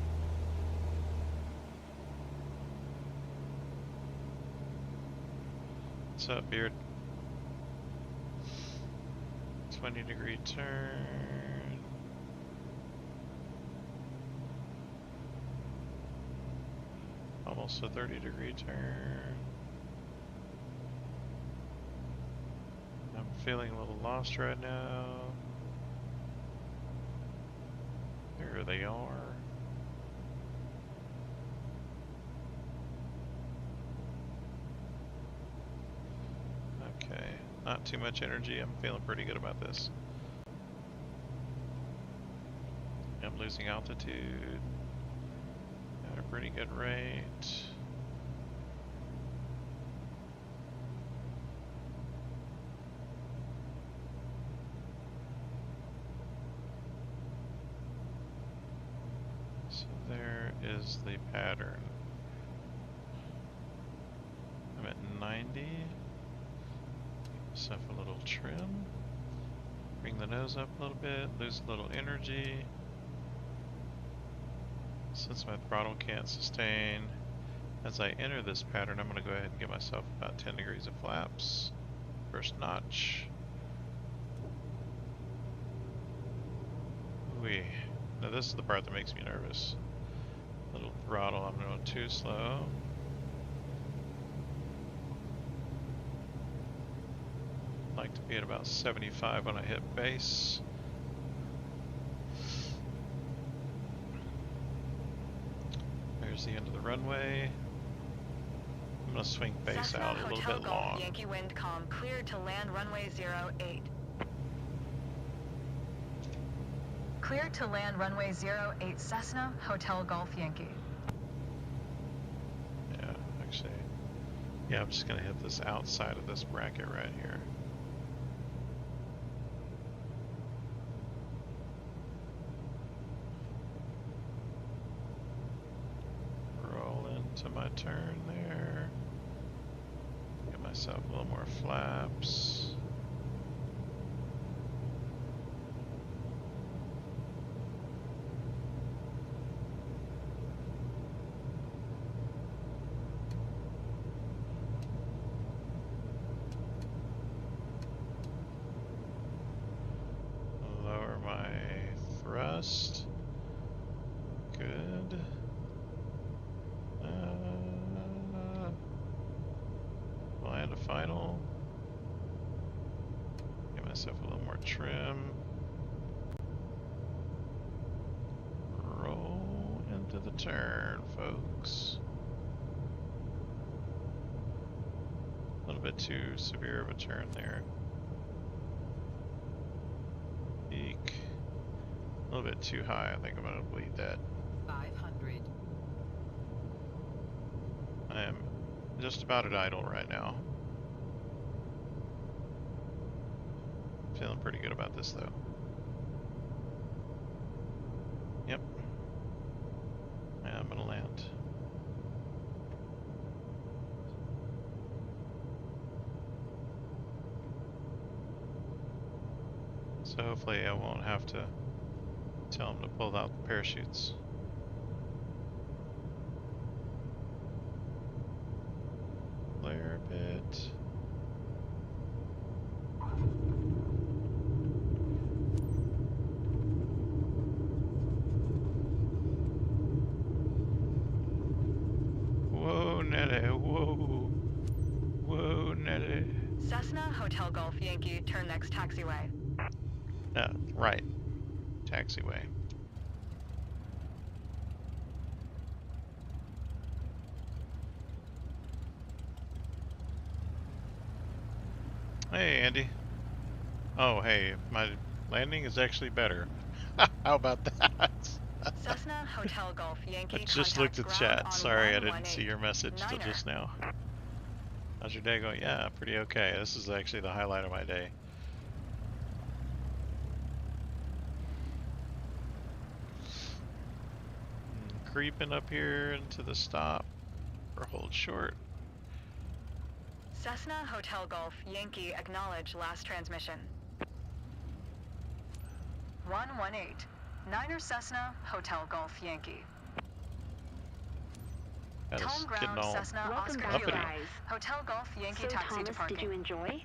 What's up, Beard? 20-degree turn. Almost a 30-degree turn. I'm feeling a little lost right now. There they are. Okay, not too much energy. I'm feeling pretty good about this. I'm losing altitude at a pretty good rate. So there is the pattern. I'm at 90. Give myself a little trim. Bring the nose up a little bit, lose a little energy. Since my throttle can't sustain, as I enter this pattern, I'm going to go ahead and give myself about 10 degrees of flaps. First notch. Ooh. Now this is the part that makes me nervous. Little throttle, I'm going too slow. Like to be at about 75 when I hit base. There's the end of the runway. I'm gonna swing base Cessna out a little Hotel bit Golf long. Yankee wind calm, cleared to land runway 08. Cleared to land runway 08 Cessna Hotel Golf Yankee. Yeah, actually, yeah, I'm just gonna hit this outside of this bracket right here. to my turn there. Get myself a little more flaps. Lower my thrust. Good. Land a final. Get myself a little more trim. Roll into the turn, folks. A little bit too severe of a turn there. Eek. A little bit too high. I think I'm gonna bleed that. 500. I am just about at idle right now. Feeling pretty good about this though. Yep. Yeah, I'm gonna land. So hopefully I won't have to tell them to pull out the parachutes. Flare a bit. Whoa, Nelly, whoa. Whoa, Nelly. Cessna Hotel Golf Yankee, turn next taxiway. Right. Taxiway. Hey, Andy. Oh, hey, my landing is actually better. How about that? Cessna Hotel Golf Yankee. I just looked at chat. Sorry, I didn't see your message till Niner. just now. How's your day going? Yeah, pretty okay. This is actually the highlight of my day. Creeping up here into the stop or hold short. Cessna Hotel Golf Yankee, acknowledge last transmission. 118. Niner Cessna Hotel Golf Yankee. That is Tone getting ground all Cessna Welcome Oscar back, Kilo. guys. Hotel Golf Yankee So, taxi Thomas, to parking. did you enjoy?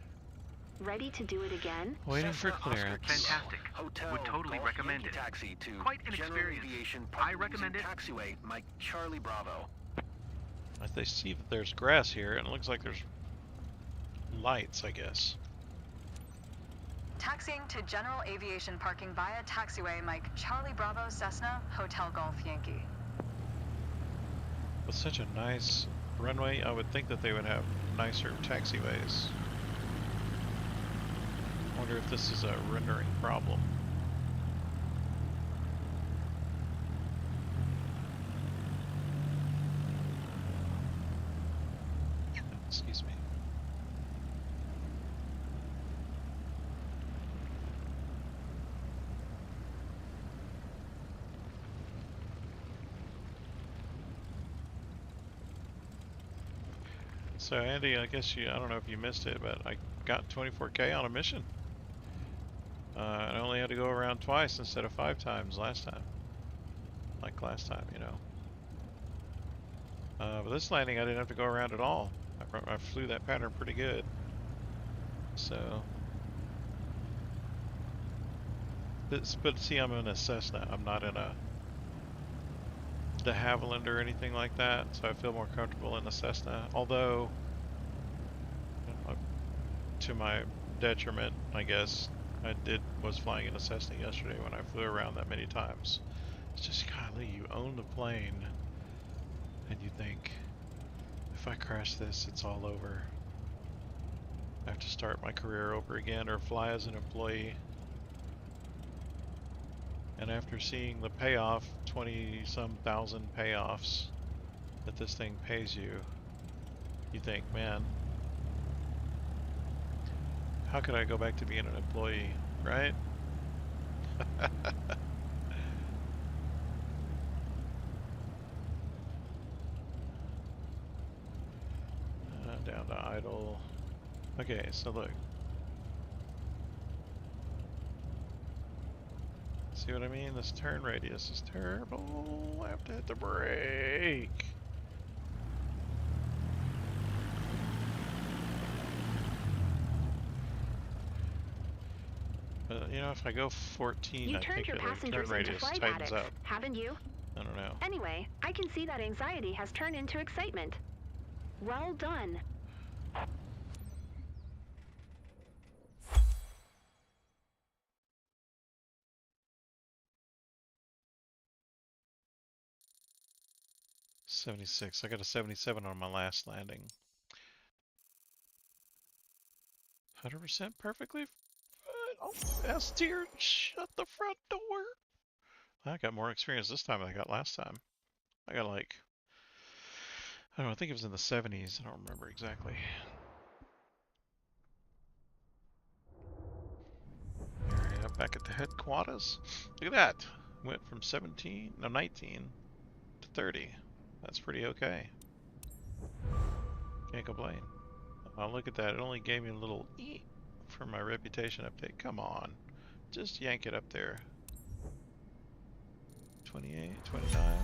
Ready to do it again? waiting for Cessna Oscar clearance. Kilo, Fantastic. Hotel Would totally Golf recommend Yankee it. Taxi to Quite an General experience. Aviation I recommend it. Taxiway, Mike Charlie Bravo. If they see that there's grass here, and it looks like there's lights, I guess. Taxiing to General Aviation parking via taxiway, Mike Charlie Bravo Cessna Hotel Golf Yankee. With such a nice runway, I would think that they would have nicer taxiways. I wonder if this is a rendering problem. Excuse me. So Andy, I guess I don't know if you missed it, but I got 24K on a mission. I only had to go around twice instead of 5 times last time. Like last time, you know. But this landing I didn't have to go around at all. I flew that pattern pretty good. So... But see, I'm in a Cessna. I'm not in a de Havilland or anything like that, so I feel more comfortable in the Cessna. Although, to my detriment, I guess, was flying in a Cessna yesterday when I flew around that many times. It's just, golly, you own the plane, and you think, if I crash this, it's all over. I have to start my career over again or fly as an employee. And after seeing the payoff, 20-some thousand payoffs that this thing pays you, you think, man, how could I go back to being an employee, right? the idle. Okay, so look. See what I mean? This turn radius is terrible. I have to hit the brake. But you know, if I go 14, You I turned think your the turn passengers into radius flight tightens addicts, up. haven't you? I don't know. Anyway, I can see that anxiety has turned into excitement. Well done. '76. I got a 77 on my last landing. 100% perfectly. Oh, S tier, shut the front door. I got more experience this time than I got last time. I got like, I don't know, I think it was in the 70s. I don't remember exactly. Area back at the headquarters. Look at that. Went from 19 to 30. That's pretty okay. Can't complain. Oh, look at that. It only gave me a little E for my reputation update. Come on. Just yank it up there. 28, 29.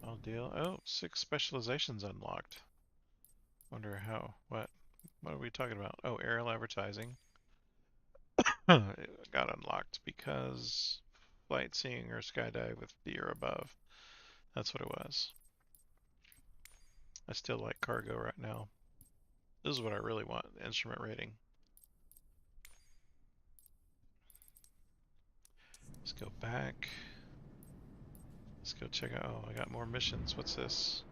I'll deal. Oh, 6 specializations unlocked. Wonder how. What are we talking about? Oh, aerial advertising. It got unlocked because flight seeing or skydive with B or above. That's what it was. I still like cargo right now. This is what I really want, instrument rating. Let's go back. Let's go check out. Oh, I got more missions. What's this?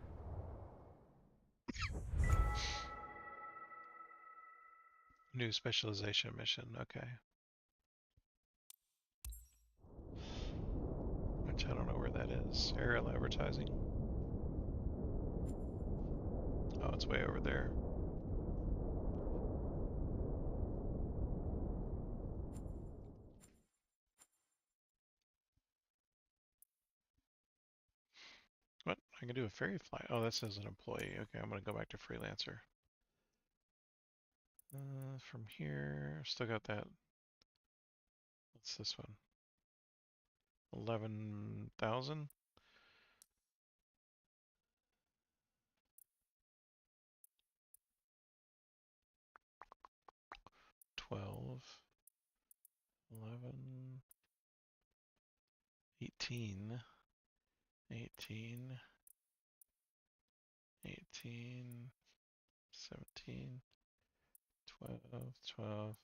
New specialization mission. Okay. Which I don't know where that is. Aerial advertising. Oh, it's way over there. What? I can do a ferry flight. Oh, that says an employee. Okay, I'm gonna go back to freelancer. From here, still got that. What's this one? 11,000. 12, 11, 18, 18, 18, 17, 12, 12.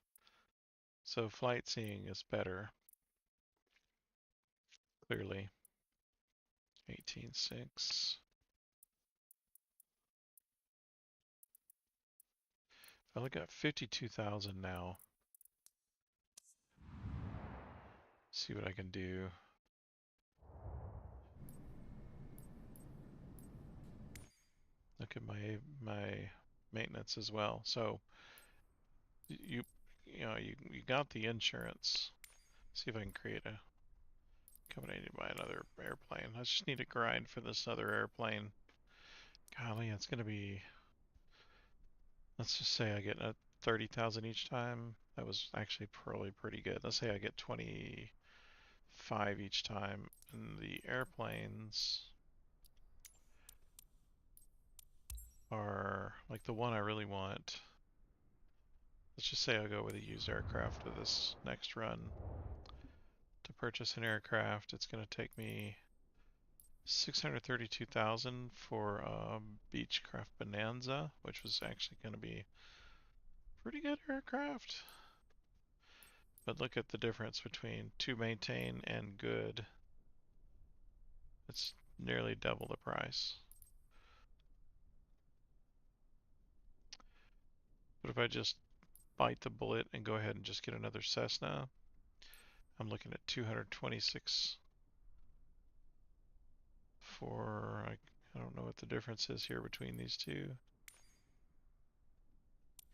So flight seeing is better, clearly. 18.6. I look at 52,000 now. See what I can do. Look at my maintenance as well. So you know you got the insurance. See if I can create a company to buy another airplane. I just need to grind for this other airplane. Golly, it's gonna be. Let's just say I get a 30,000 each time. That was actually probably pretty good. Let's say I get 25 each time, and the airplanes are like the one I really want. Let's just say I'll go with a used aircraft for this next run. To purchase an aircraft, it's going to take me 632,000 for Beechcraft Bonanza, which was actually going to be pretty good aircraft. But look at the difference between to maintain and good. It's nearly double the price. But if I just bite the bullet and go ahead and just get another Cessna, I'm looking at 226 for, I don't know what the difference is here between these two.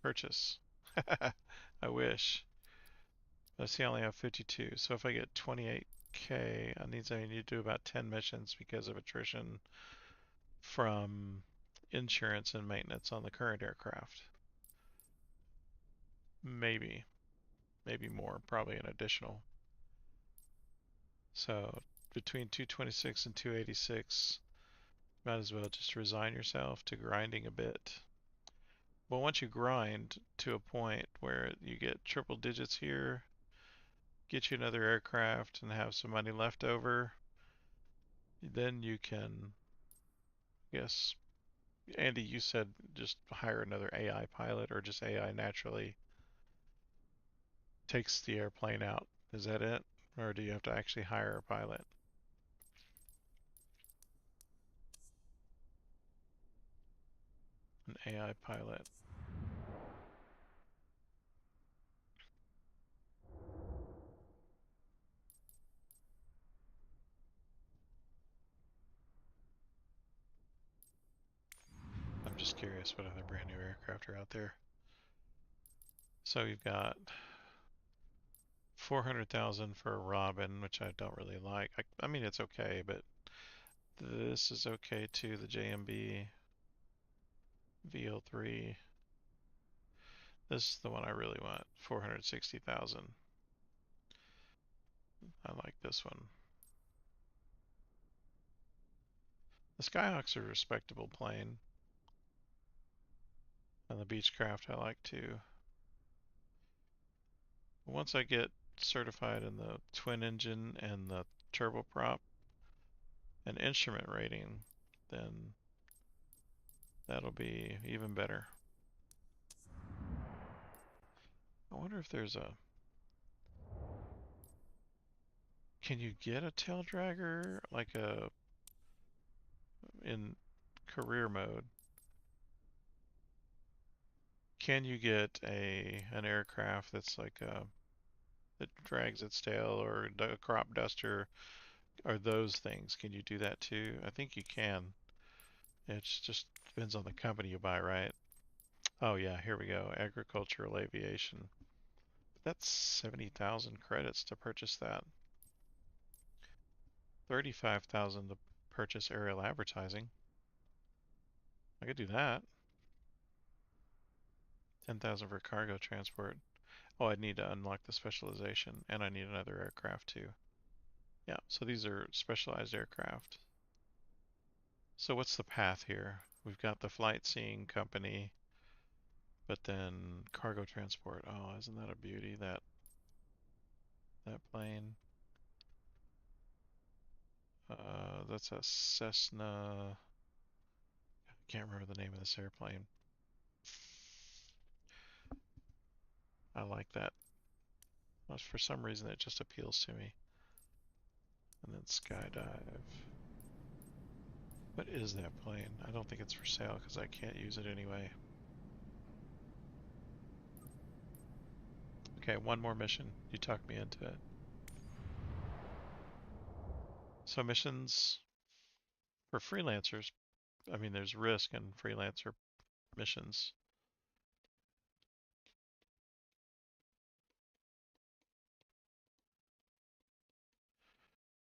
Purchase. I wish. But see, I only have 52. So if I get 28K, I need to do about 10 missions because of attrition. from insurance and maintenance on the current aircraft. Maybe more, probably an additional. So between 226 and 286, might as well just resign yourself to grinding a bit. Well, once you grind to a point where you get triple digits here, get you another aircraft and have some money left over, then you can, yes, Andy, you said just hire another AI pilot or just AI naturally takes the airplane out. Is that it? Or do you have to actually hire a pilot? An AI pilot. I'm just curious what other brand new aircraft are out there. So you've got 400,000 for a Robin, which I don't really like. I mean, it's okay, but this is okay too. The JMB VL3. This is the one I really want. 460,000. I like this one. The Skyhawk's a respectable plane. And the Beechcraft I like too. Once I get certified in the twin engine and the turboprop and instrument rating, then that'll be even better. I wonder if there's a... Can you get a tail dragger like a... in career mode? Can you get an aircraft that's like a... that drags its tail, or a crop duster, or those things? Can you do that too? I think you can. It just depends on the company you buy, right? Oh yeah, here we go. Agricultural aviation. That's 70,000 credits to purchase that. 35,000 to purchase aerial advertising. I could do that. 10,000 for cargo transport. Oh, I'd need to unlock the specialization, and I need another aircraft too. Yeah, so these are specialized aircraft. So what's the path here? We've got the flight seeing company, but then cargo transport. Oh, isn't that a beauty, that plane? That's a Cessna. I can't remember the name of this airplane. I like that. For some reason, it just appeals to me. And then skydive. What is that plane? I don't think it's for sale because I can't use it anyway. Okay, one more mission. You talked me into it. So missions for freelancers, I mean, there's risk in freelancer missions.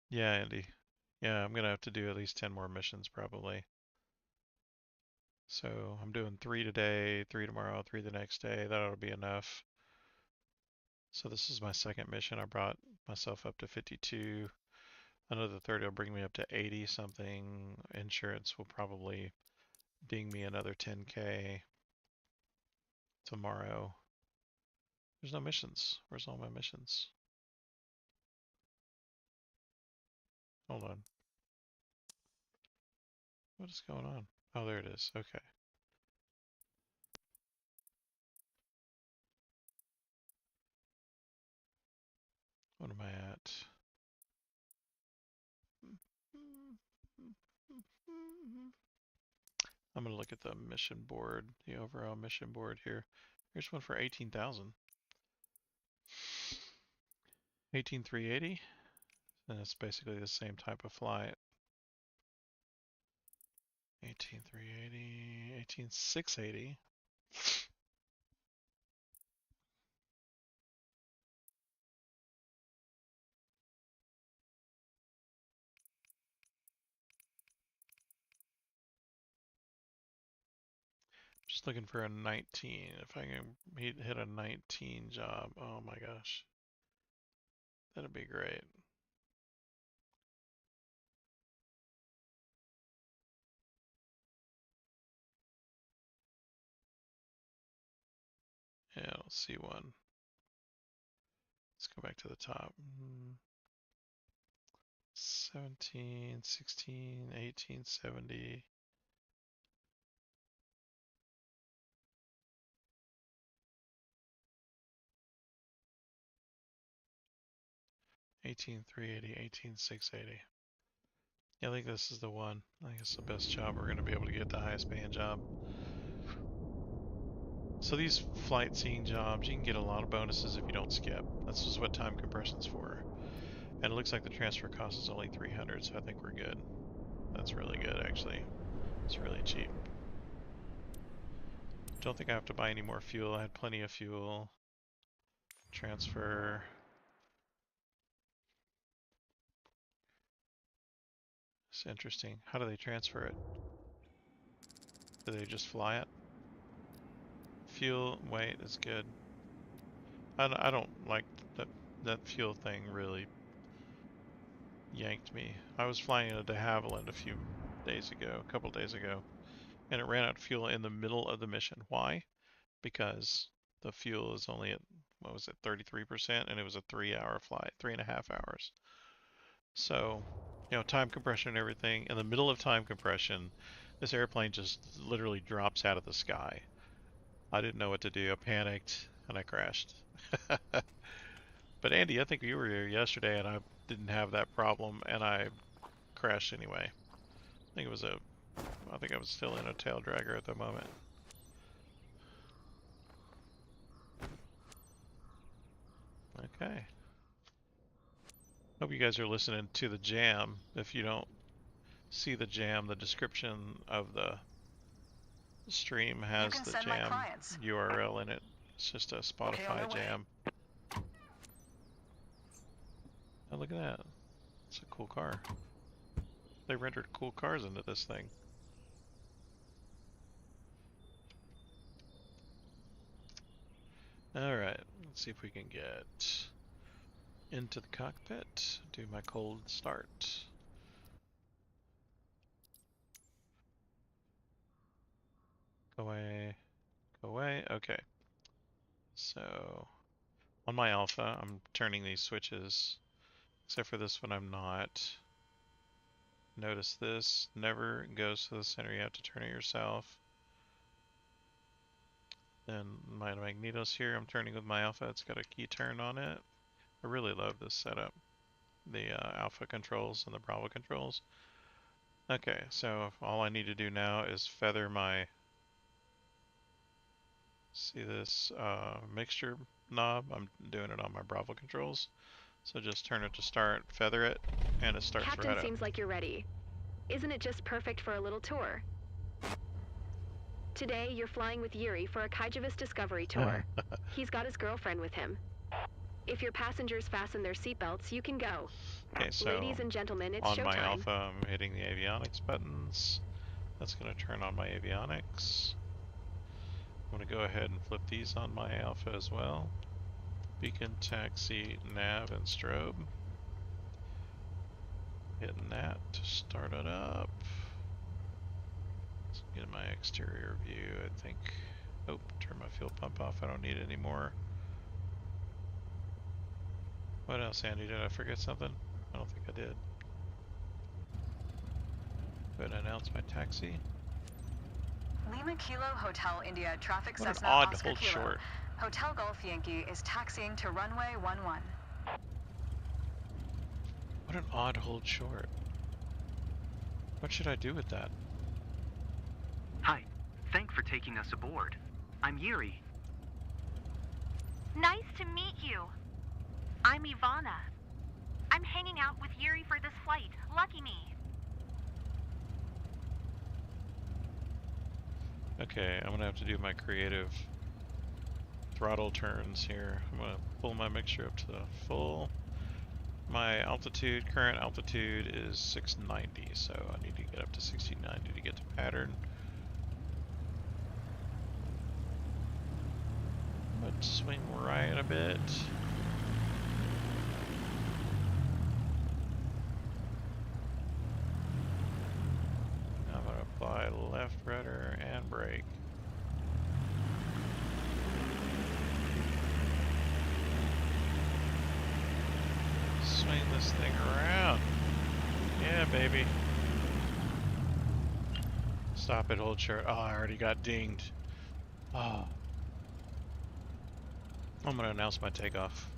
Yeah, Andy. Yeah, I'm gonna have to do at least 10 more missions probably. So I'm doing 3 today, 3 tomorrow, 3 the next day. That ought to be enough. So this is my second mission. I brought myself up to 52. Another 30 will bring me up to 80 something. Insurance will probably ding me another 10K tomorrow. There's no missions. Where's all my missions? Hold on. What is going on? Oh, there it is. Okay. What am I at? I'm going to look at the mission board, the overall mission board here. Here's one for 18,000. 18,380, and it's basically the same type of flight. 18,380, 18,680. Just looking for a 19. If I can hit a 19 job, oh my gosh. That'd be great. Yeah, let's see one. Let's go back to the top. 17, 16, 18, 70. 18,380, 18,680. Yeah, I think this is the one. I think it's the best job we're going to be able to get, the highest paying job. So these flight scene jobs, you can get a lot of bonuses if you don't skip. That's just what time compression's for. And it looks like the transfer cost is only 300, so I think we're good. That's really good, actually. It's really cheap. Don't think I have to buy any more fuel. I had plenty of fuel. Transfer. It's interesting. How do they transfer it? Do they just fly it? Fuel weight is good. I don't like that fuel thing really yanked me. I was flying a de Havilland a couple days ago, and it ran out of fuel in the middle of the mission. Why? Because the fuel is only at, what was it, 33%, and it was a 3-hour flight, 3.5 hours. So, you know, time compression and everything. In the middle of time compression, this airplane just literally drops out of the sky. I didn't know what to do. I panicked and I crashed. But Andy, I think you were here yesterday and I didn't have that problem and I crashed anyway. I think I was still in a tail dragger at the moment. Okay. Hope you guys are listening to the jam. If you don't see the jam, the description of the stream has the jam URL in it. It's just a Spotify jam. Oh, look at that. It's a cool car. They rendered cool cars into this thing. Alright, let's see if we can get into the cockpit. Do my cold start. Go away. Go away. Okay. So, on my alpha, I'm turning these switches. Except for this one, I'm not. Notice this never goes to the center. You have to turn it yourself. Then my magnetos here, I'm turning with my alpha. It's got a key turn on it. I really love this setup. The alpha controls and the Bravo controls. Okay, so all I need to do now is feather my, see this mixture knob? I'm doing it on my Bravo controls. So just turn it to start, feather it, and it starts Captain right up. seems like you're ready. Isn't it just perfect for a little tour? Today, you're flying with Yuri for a Kaijivist discovery tour. He's got his girlfriend with him. If your passengers fasten their seatbelts, you can go. Okay, so ladies and gentlemen, it's on showtime. my alpha, I'm hitting the avionics buttons. That's going to turn on my avionics. I'm going to go ahead and flip these on my alpha as well. Beacon, taxi, nav, and strobe. Hitting that to start it up. Let's get my exterior view, I think. Oh, turn my fuel pump off. I don't need it anymore. What else, Andy? Did I forget something? I don't think I did. Go ahead and announce my taxi. Lima Kilo Hotel India Traffic What an Cessna odd Oscar hold Kilo. short. Hotel Golf Yankee is taxiing to runway 11. What an odd hold short. What should I do with that? Hi. Thanks for taking us aboard. I'm Yuri. Nice to meet you. I'm Ivana. I'm hanging out with Yuri for this flight. Lucky me. Okay, I'm gonna have to do my creative throttle turns here. I'm gonna pull my mixture up to full. My altitude, current altitude is 690, so I need to get up to 1690 to get to pattern. Let's swing right a bit. I'm going to apply left rudder and brake. Swing this thing around. Yeah, baby. Stop it, hold short. Oh, I already got dinged. Oh. I'm going to announce my takeoff.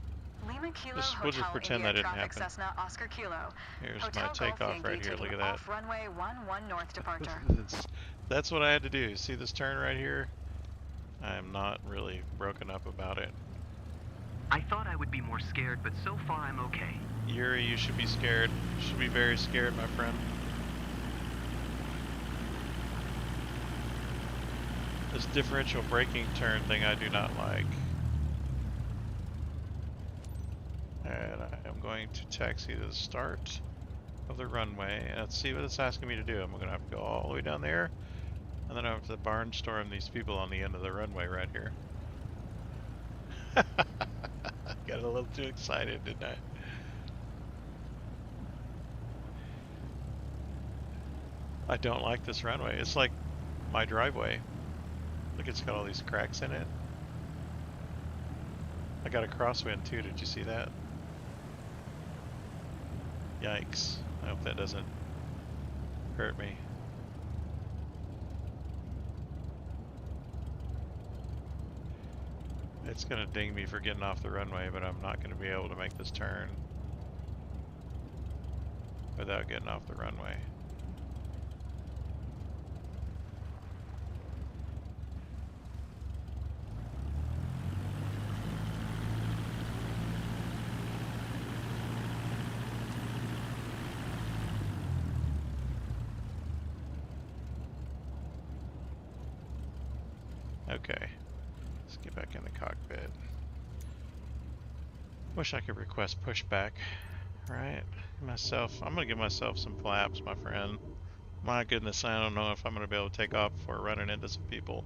Lima Kilo We'll just Hotel pretend India that didn't Traffic happen. Cessna Oscar Kilo. Here's Hotel my Golf takeoff Yankee right here. taking Look at that. off runway 11 north departure. That's what I had to do. See this turn right here? I am not really broken up about it. I thought I would be more scared, but so far I'm okay. Yuri, you should be scared. You should be very scared, my friend. This differential braking turn thing I do not like. And I am going to taxi to the start of the runway. And let's see what it's asking me to do. I'm going to have to go all the way down there. And then I have to barnstorm these people on the end of the runway right here. Got a little too excited, didn't I? I don't like this runway. It's like my driveway. Look, it's got all these cracks in it. I got a crosswind too, did you see that? Yikes. I hope that doesn't hurt me. It's gonna ding me for getting off the runway, but I'm not gonna be able to make this turn without getting off the runway. Okay, let's get back in the cockpit. Wish I could request pushback, right? I'm gonna give myself some flaps, my friend. My goodness, I don't know if I'm gonna be able to take off before running into some people.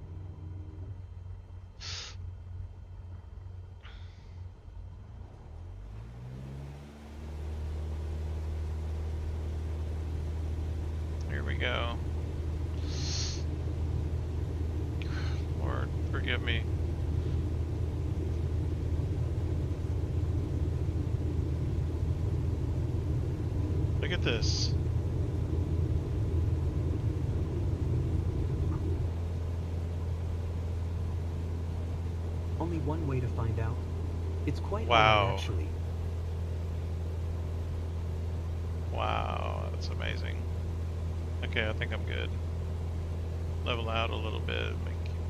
Here we go. Lord, forgive me. Look at this. Only one way to find out. It's quite Wow. hard, actually. Wow, that's amazing. Okay, I think I'm good. Level out a little bit,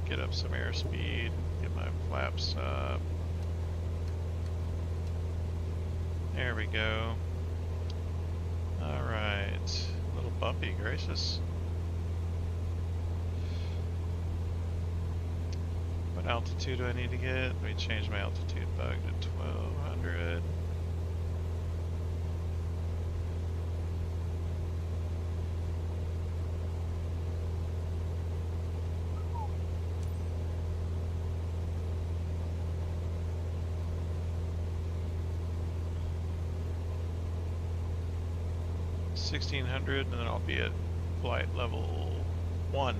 get up some airspeed, get my flaps up. There we go. Alright, a little bumpy, gracious. What altitude do I need to get? Let me change my altitude bug to 1200. $1,600, and then I'll be at flight level 1.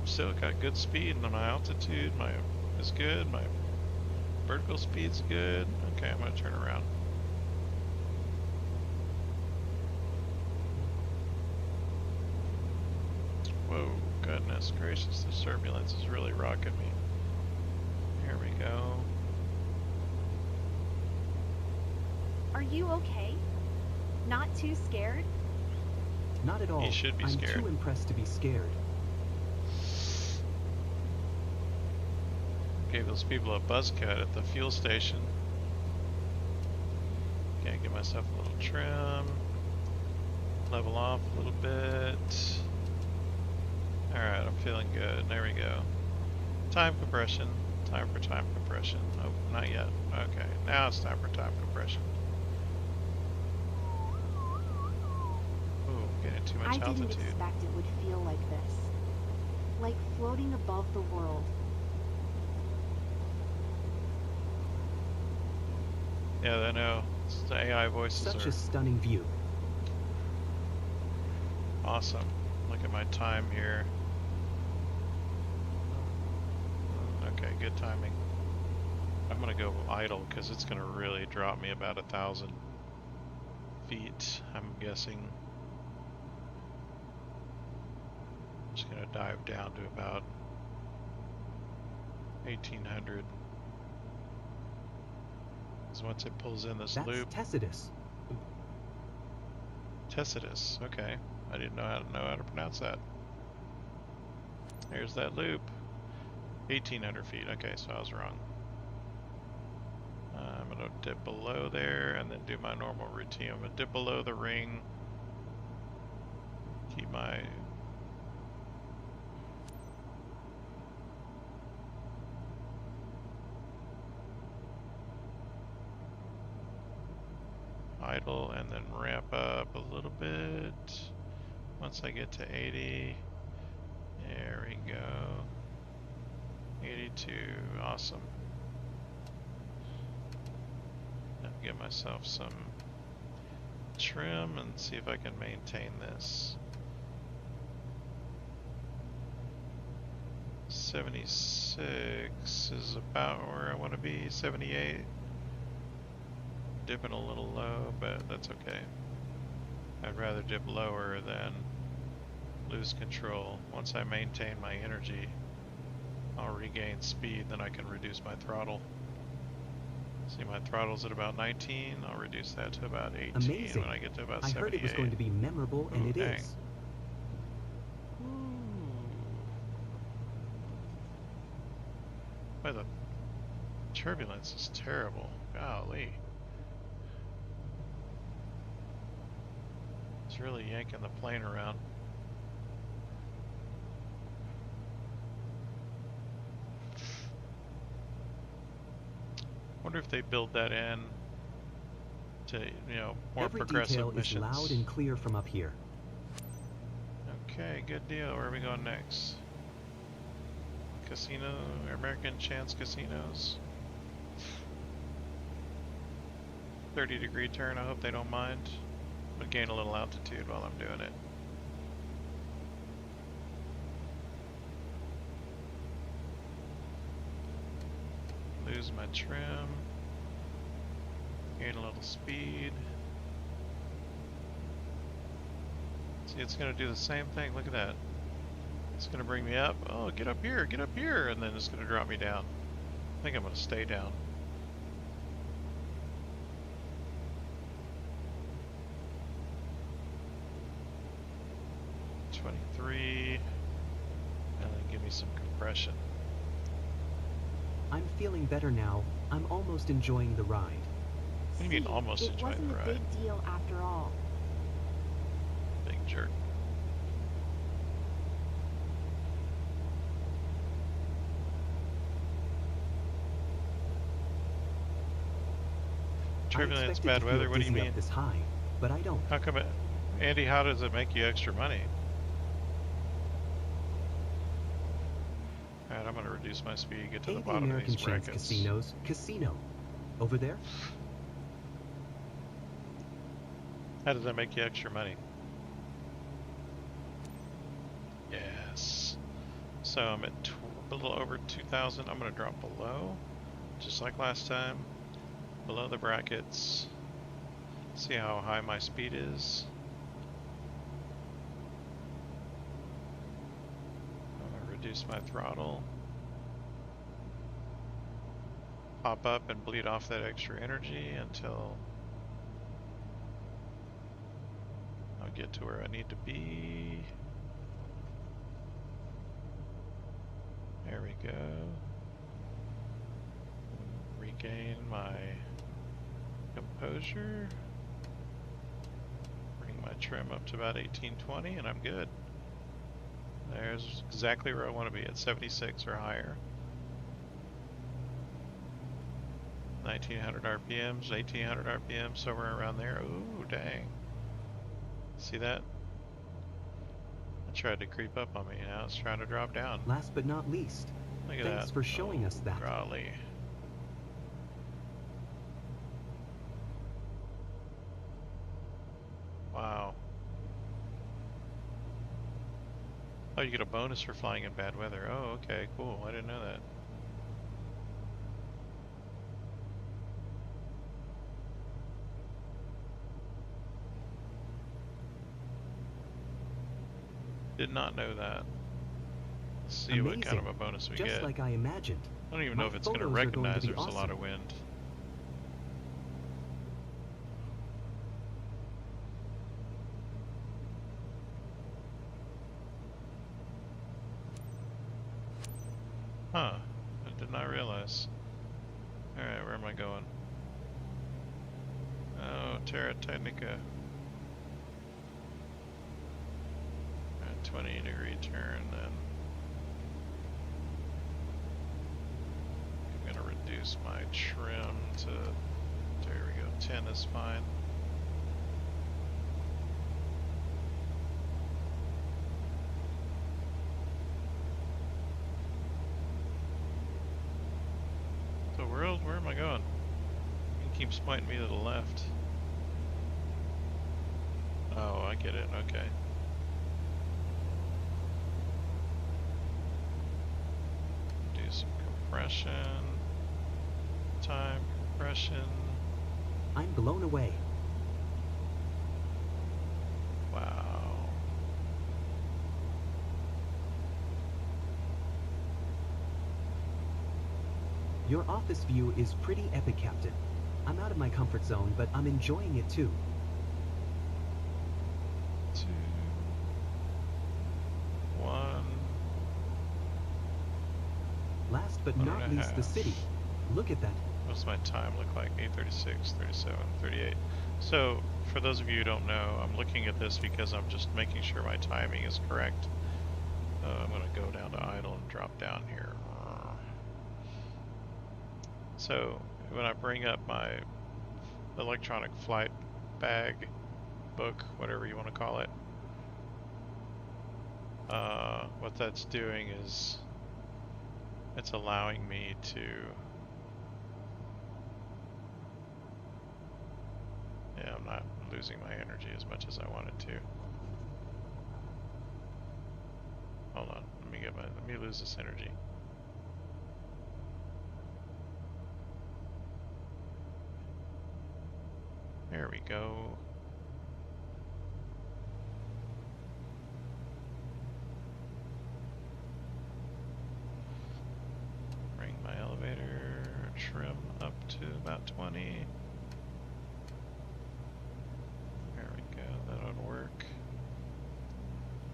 Still got good speed, and my altitude is good. My vertical speed's good. Okay, I'm gonna turn around. Whoa, goodness gracious, this turbulence is really rocking me. Here we go. Are you okay? Not too scared? Not at all. He should be I'm scared. too impressed to be scared. Gave those people a buzz cut at the fuel station. Okay, give myself a little trim. Level off a little bit. Alright, I'm feeling good. There we go. Time compression. Time for time compression. Oh, not yet. Okay, now it's time for time compression. Ooh, getting too much I didn't altitude. expect it would feel like this. Like floating above the world. Yeah, I know. The AI voices Such are a stunning view. awesome. Look at my time here. Okay, good timing. I'm gonna go idle because it's gonna really drop me about 1,000 feet, I'm guessing. Just gonna dive down to about 1,800. Because once it pulls in this That's loop. Tacitus. Tacitus, okay. I didn't know how to pronounce that. There's that loop. 1,800 feet. Okay, so I was wrong. I'm gonna dip below there and then do my normal routine. I'm gonna dip below the ring. Keep my idle and then ramp up a little bit. Once I get to 80, there we go. 82, awesome. Now give myself some trim and see if I can maintain this. 76 is about where I want to be. 78. Dipping a little low, but that's okay. I'd rather dip lower than lose control. Once I maintain my energy, I'll regain speed, then I can reduce my throttle. See, my throttle's at about 19. I'll reduce that to about 18 Amazing. when I get to about I 78. heard it was going to be memorable, and Ooh, it dang. is. Boy, the turbulence is terrible. Golly. It's really yanking the plane around. Wonder if they build that in to, more Every progressive detail missions. is loud and clear from up here. Okay, good deal. Where are we going next? Casino, American Chance Casinos. 30-degree turn. I hope they don't mind. I'm gonna gain a little altitude while I'm doing it. Lose my trim. Gain a little speed. See, it's gonna do the same thing. Look at that. It's gonna bring me up. Oh, get up here, and then it's gonna drop me down. I think I'm gonna stay down. .23, and then give me some compression. I'm feeling better now. I'm almost enjoying the ride. What do you mean See, almost it enjoying wasn't the a ride? big deal after all. Big jerk. Turbulence, bad weather, what do you mean? This high, but I don't. How come it, Andy, how does it make you extra money? Alright, I'm gonna reduce my speed, get to the bottom American of these Chance brackets. Casinos. Casino. Over there? How does that make you extra money? Yes. So I'm at a little over 2,000. I'm gonna drop below, just like last time. Below the brackets. See how high my speed is. I'm gonna reduce my throttle. Pop up and bleed off that extra energy until I'll get to where I need to be. There we go. Regain my composure. Bring my trim up to about 1820 and I'm good. There's exactly where I want to be at 76 or higher. 1900 RPMs, 1800 RPMs, somewhere around there. Ooh, dang. See that? It tried to creep up on me, now it's trying to drop down. Last but not least, Look at thanks that. for showing us that. Golly. Wow. Oh, you get a bonus for flying in bad weather. Oh, okay, cool. I didn't know that. Did not know that. Let's see what kind of a bonus we Just get. like I imagined. I don't even know if it's going to photos are going recognize to be there's a lot awesome. of wind. Huh. I did not realize. Alright, where am I going? Oh, Terra Technica. 20-degree turn then. I'm gonna reduce my trim to, there we go, 10 is fine. The world, where am I going? It keeps pointing me to the left. Oh, I get it, okay. Do some compression. Time compression. I'm blown away. Wow. Your office view is pretty epic, Captain. I'm out of my comfort zone, but I'm enjoying it too. 2, 1. Last but One not and a least, the half. city. Look at that. What's my time look like? 8:36, 37, 38. So, for those of you who don't know, I'm looking at this because I'm just making sure my timing is correct. I'm going to go down to idle and drop down here. So, when I bring up my electronic flight bag, book, whatever you want to call it, what that's doing is it's allowing me to, yeah, I'm not losing my energy as much as I wanted to. Hold on, let me lose this energy. There we go. Bring my elevator trim up to about 20. There we go, that would work.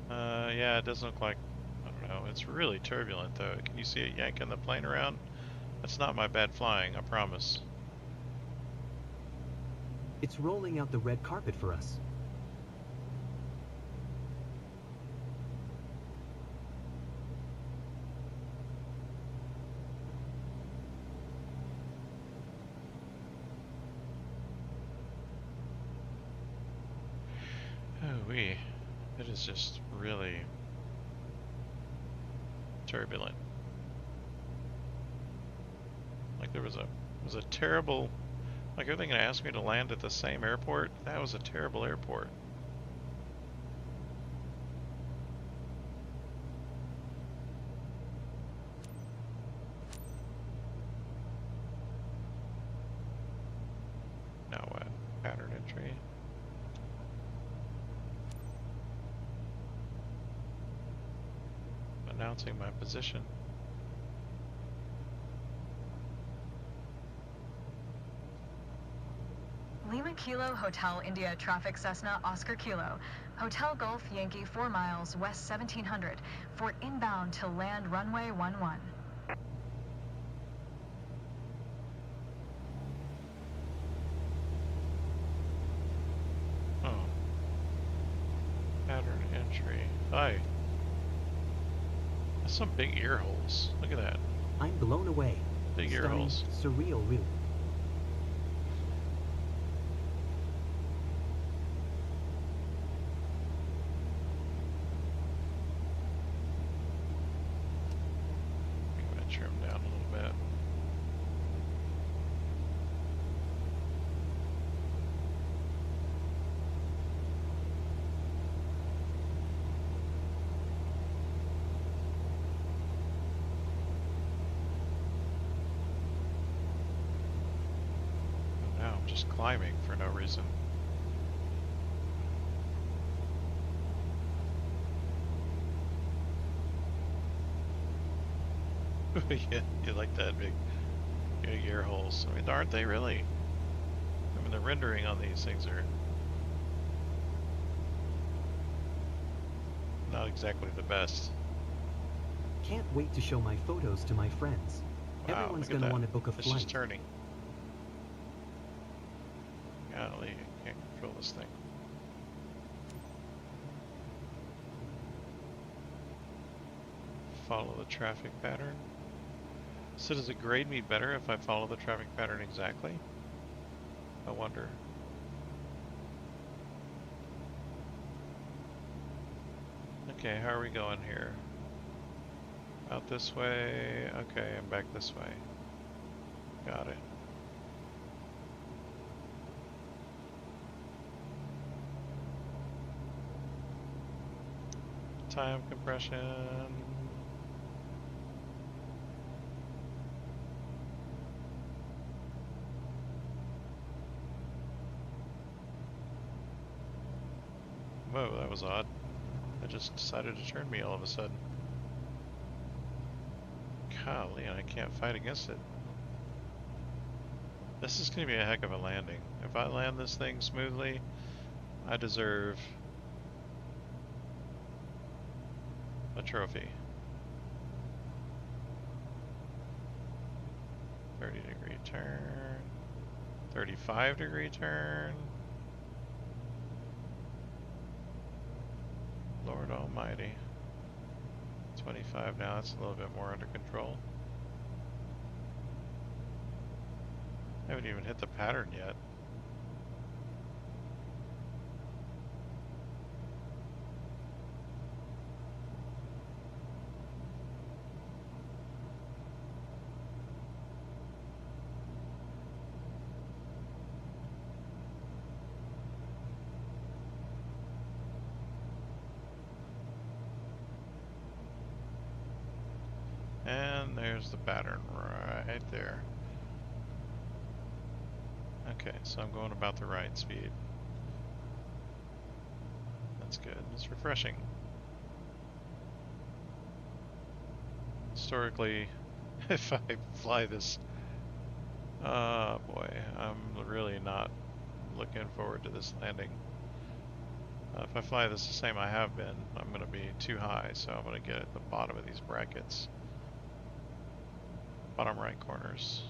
Yeah, it doesn't look like, I don't know, it's really turbulent though. Can you see it yanking the plane around? That's not my bad flying, I promise. It's rolling out the red carpet for us. Oh wee, it is just really turbulent. Like there was a terrible, like are they gonna ask me to land at the same airport? That was a terrible airport. Now what? Pattern entry. Announcing my position. Lima Kilo Hotel India Traffic Cessna Oscar Kilo, Hotel Golf Yankee 4 miles west 1700 for inbound to land runway 11. Oh. Pattern entry. Hi. That's some big ear holes. Look at that. I'm blown away. Big ear Stunning, holes. surreal, really. just climbing for no reason. Yeah, you like that big air holes. I mean, aren't they really? I mean, the rendering on these things are not exactly the best. Can't wait to show my photos to my friends. Wow, Everyone's look at gonna that. want to book a It's flight. just turning. Golly, I can't control this thing. Follow the traffic pattern. So does it grade me better if I follow the traffic pattern exactly? I wonder. Okay, how are we going here? Out this way. Okay, I'm back this way. Got it. Time compression. Whoa, that was odd. It just decided to turn me all of a sudden. Golly, and I can't fight against it. This is going to be a heck of a landing. If I land this thing smoothly, I deserve a trophy. 30-degree turn. 35-degree turn. Lord Almighty. 25 now, that's a little bit more under control. I haven't even hit the pattern yet. And there's the pattern right there. Okay, so I'm going about the right speed. That's good. It's refreshing. Historically, if I fly this, oh boy, I'm really not looking forward to this landing. If I fly this the same I have been, I'm going to be too high, so I'm going to get at the bottom of these brackets. Bottom right corners.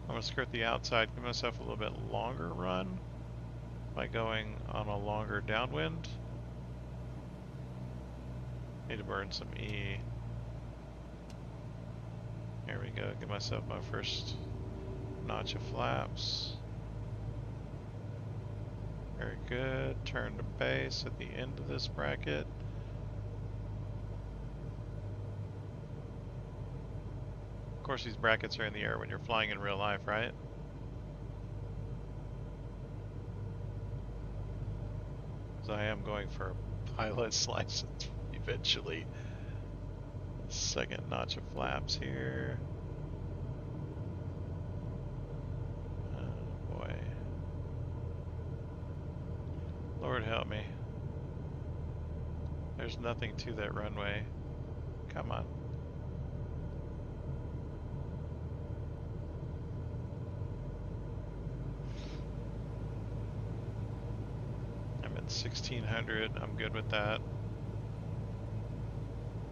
I'm going to skirt the outside, give myself a little bit longer run by going on a longer downwind. Need to burn some E. Here we go, give myself my first notch of flaps. Very good. Turn to base at the end of this bracket. Of course, these brackets are in the air when you're flying in real life, right? So I am going for a pilot's license eventually. Second notch of flaps here. Oh boy. Lord help me. There's nothing to that runway. Come on. I'm at 1600. I'm good with that.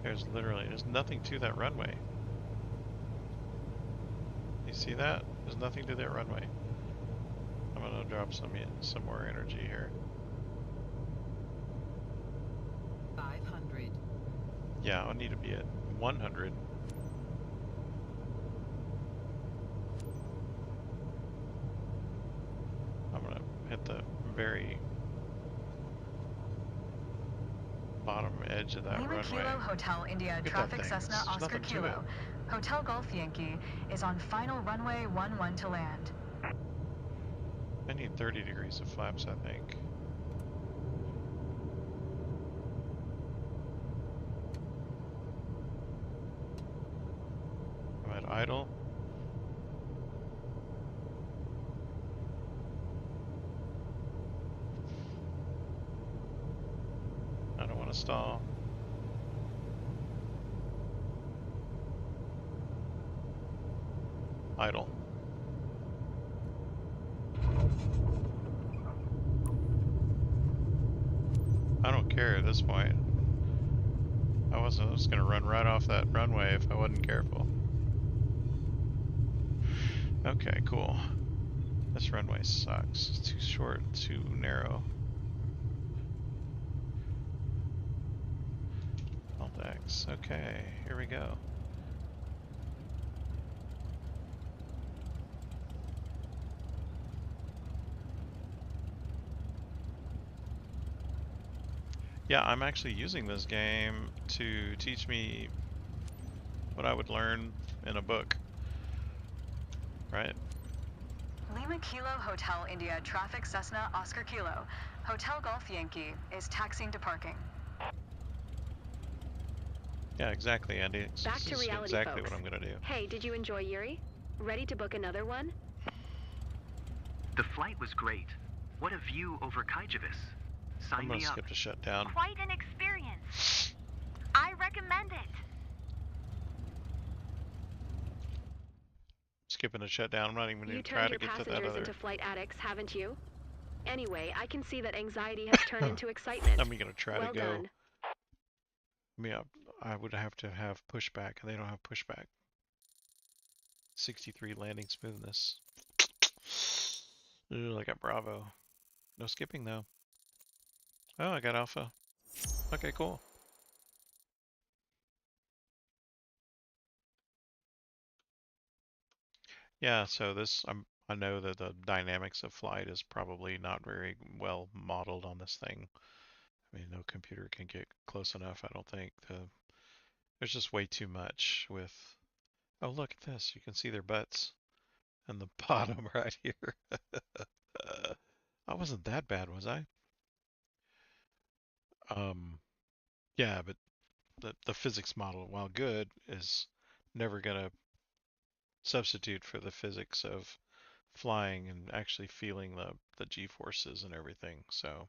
There's nothing to that runway. You see that? There's nothing to that runway. I'm gonna drop some more energy here. 500. Yeah, I'll need to be at 100. I'm gonna hit the very bottom edge of that Lima runway. Kilo Hotel India Look at that Traffic thing. Cessna There's Oscar nothing to it. Kilo. Hotel Golf Yankee is on final runway 11 to land. I need 30 degrees of flaps, I think. I'm at idle. to stall. Idle. I don't care at this point. I was gonna run right off that runway if I wasn't careful. Okay, cool. This runway sucks. It's too short, too narrow. Alt X. Okay, here we go. Yeah, I'm actually using this game to teach me what I would learn in a book, right? Lima Kilo Hotel India Traffic Cessna Oscar Kilo. Hotel Golf Yankee is taxiing to parking. Yeah, exactly, Andy. Back This to is reality, exactly folks. what I'm gonna do. Hey, did you enjoy Yuri? Ready to book another one? The flight was great. What a view over Kaijavis. I'm Sign gonna me up. skip the shutdown. Quite an experience. I recommend it. Skipping the shutdown. I'm not even You gonna try turned to your get to that passengers other. into flight addicts, haven't you? Anyway, I can see that anxiety has turned into excitement. I'm gonna try well to go. done. Yeah, I would have to have pushback, and they don't have pushback. 63 landing smoothness. Ooh, I got Bravo. No skipping though. Oh, I got Alpha. Okay, cool. Yeah, so I know that the dynamics of flight is probably not very well modeled on this thing. I mean, no computer can get close enough, I don't think. There's just way too much with. Oh, look at this. You can see their butts and the bottom right here. I wasn't that bad, was I? Yeah, but the physics model, while good, is never gonna substitute for the physics of flying and actually feeling the G-forces and everything. So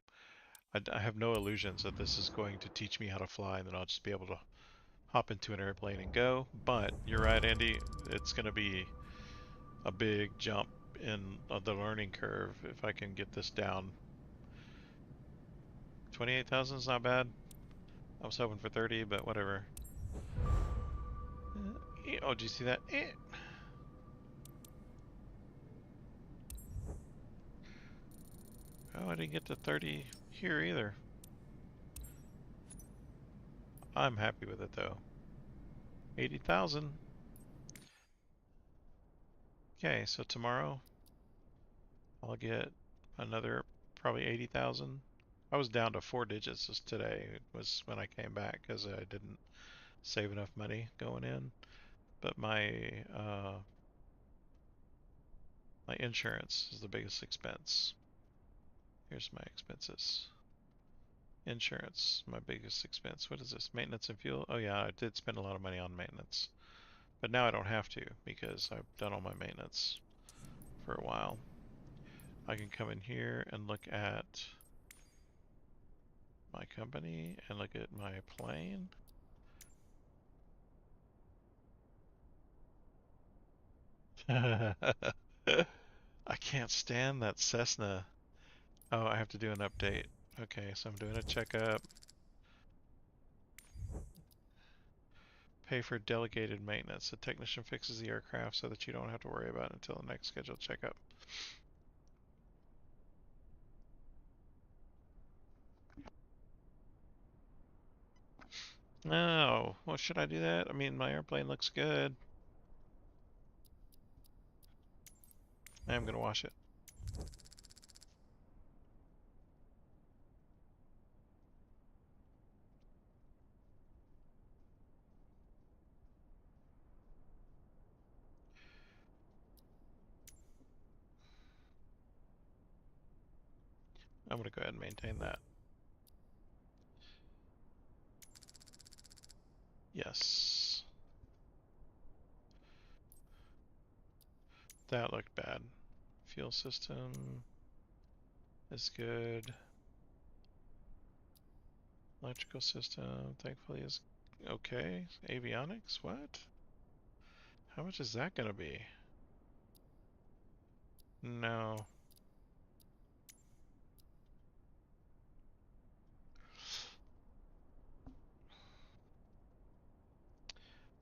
I have no illusions that this is going to teach me how to fly and then I'll just be able to hop into an airplane and go. But you're right, Andy. It's going to be a big jump in the learning curve if I can get this down. 28,000 is not bad. I was hoping for 30, but whatever. Oh, do you see that? Oh, I didn't get to 30 here either. I'm happy with it though. 80,000. Okay, so tomorrow I'll get another probably 80,000. I was down to 4 digits just today. It was when I came back because I didn't save enough money going in. But my insurance is the biggest expense. Here's my expenses. Insurance, my biggest expense. What is this? Maintenance and fuel? Oh yeah, I did spend a lot of money on maintenance. But now I don't have to because I've done all my maintenance for a while. I can come in here and look at my company and look at my plane. I can't stand that Cessna. Oh, I have to do an update. Okay, so I'm doing a checkup. Pay for delegated maintenance. The technician fixes the aircraft so that you don't have to worry about it until the next scheduled checkup. No, well, should I do that? I mean, my airplane looks good. I'm gonna wash it. I'm gonna go ahead and maintain that. Yes. That looked bad. Fuel system is good. Electrical system, thankfully, is okay. Avionics, what? How much is that gonna be? No.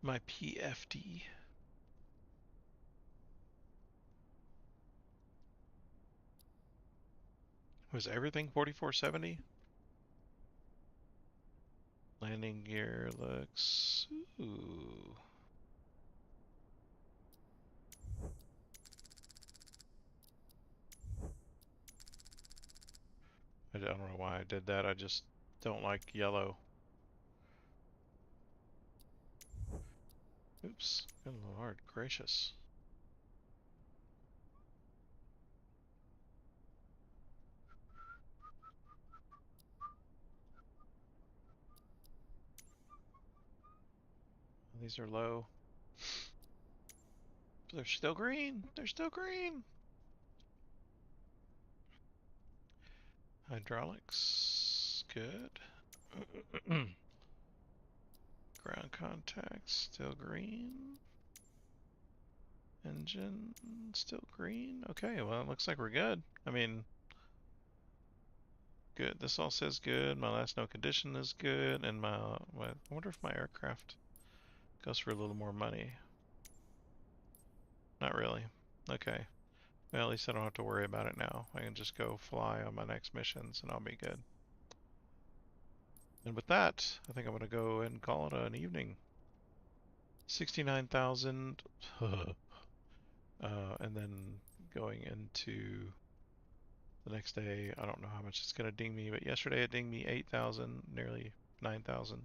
My PFD. Was everything 4470? Landing gear looks... Ooh. I don't know why I did that. I just don't like yellow. Oops. Good Lord gracious. These are low. They're still green. They're still green. Hydraulics. Good. Ground contacts. Still green. Engine. Still green. Okay, well, it looks like we're good. I mean, good. This all says good. My last known condition is good. And I wonder if my aircraft goes for a little more money. Not really. Okay. Well, at least I don't have to worry about it now. I can just go fly on my next missions and I'll be good. And with that, I think I'm going to go ahead and call it an evening. 69,000. And then going into the next day, I don't know how much it's going to ding me, but yesterday it dinged me 8,000, nearly 9,000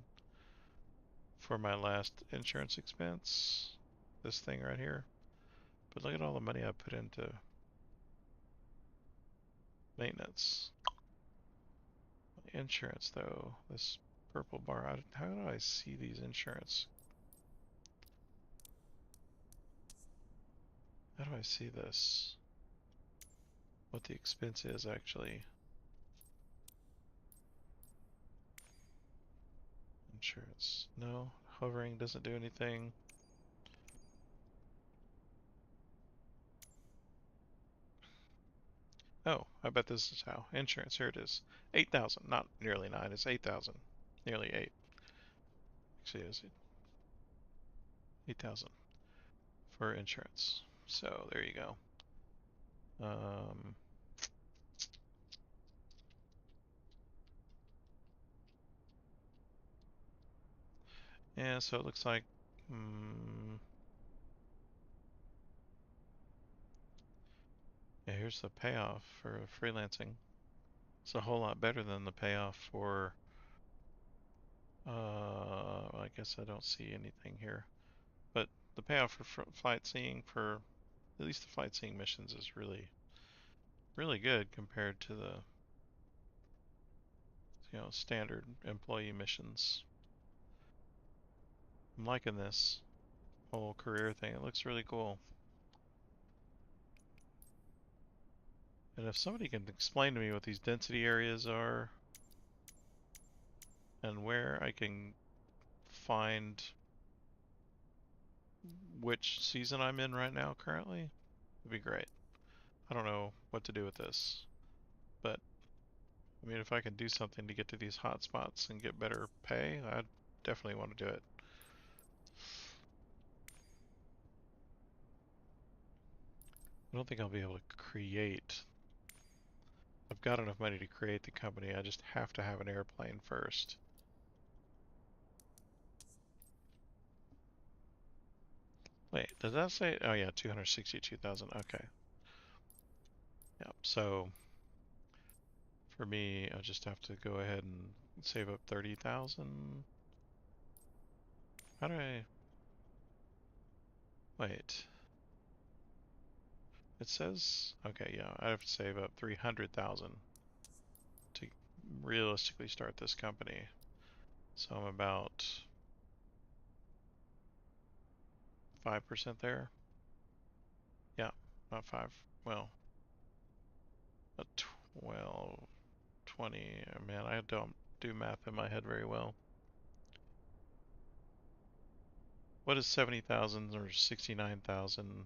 for my last insurance expense. This thing right here. But look at all the money I put into maintenance. Insurance, though, this purple bar, how do I see these insurance? How do I see this? What the expense is actually? Insurance. No, hovering doesn't do anything. Oh, I bet this is how. Insurance, here it is. 8,000, not nearly 9, it's 8,000. Nearly 8. Actually, it's 8,000 for insurance. So there you go. Yeah, so it looks like yeah, here's the payoff for freelancing. It's a whole lot better than the payoff for I guess I don't see anything here. But the payoff for flight seeing for at least the flight seeing missions is really good compared to the standard employee missions. I'm liking this whole career thing. It looks really cool. And if somebody can explain to me what these density areas are and where I can find which season I'm in right now currently, it'd be great. I don't know what to do with this, but I mean, if I can do something to get to these hot spots and get better pay, I'd definitely want to do it. I don't think I'll be able to create. I've got enough money to create the company. I just have to have an airplane first. Wait, does that say? Oh yeah, 262,000. Okay. Yep. So for me, I just have to go ahead and save up 30,000. How do I? Wait. It says, okay, yeah, I have to save up 300,000 to realistically start this company. So I'm about 5% there. Yeah, not 5. Well, a 12, 20. Man, I don't do math in my head very well. What is 70,000 or 69,000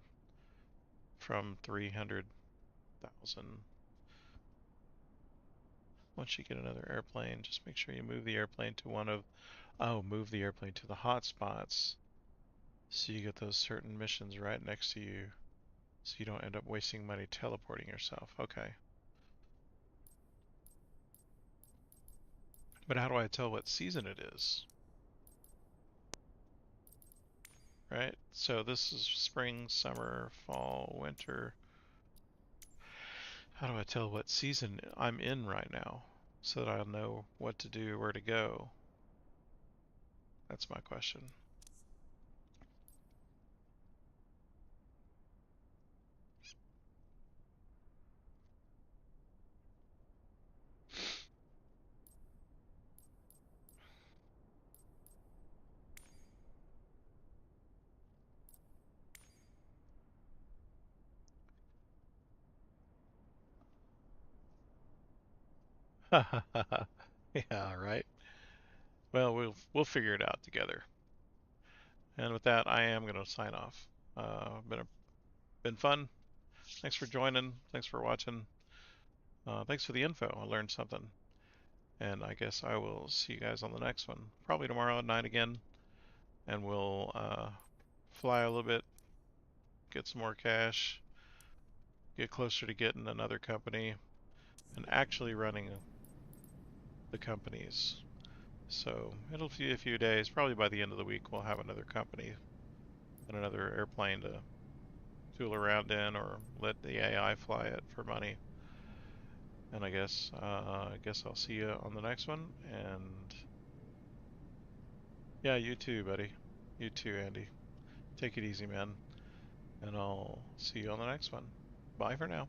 from 300,000? Once you get another airplane, just make sure you move the airplane to move the airplane to the hot spots so you get those certain missions right next to you so you don't end up wasting money teleporting yourself. Okay. But how do I tell what season it is? Right? So this is spring, summer, fall, winter. How do I tell what season I'm in right now so that I'll know what to do, where to go? That's my question. Yeah, right. Well, we'll figure it out together. And with that, I am going to sign off. Been fun. Thanks for joining. Thanks for watching. Thanks for the info. I learned something. And I guess I will see you guys on the next one. Probably tomorrow at 9 again. And we'll fly a little bit, get some more cash, get closer to getting another company, and actually running the companies. So it'll be a few days. Probably by the end of the week, we'll have another company and another airplane to tool around in, or let the AI fly it for money. And I guess I'll see you on the next one. And yeah, you too, buddy. You too, Andy. Take it easy, man. And I'll see you on the next one. Bye for now.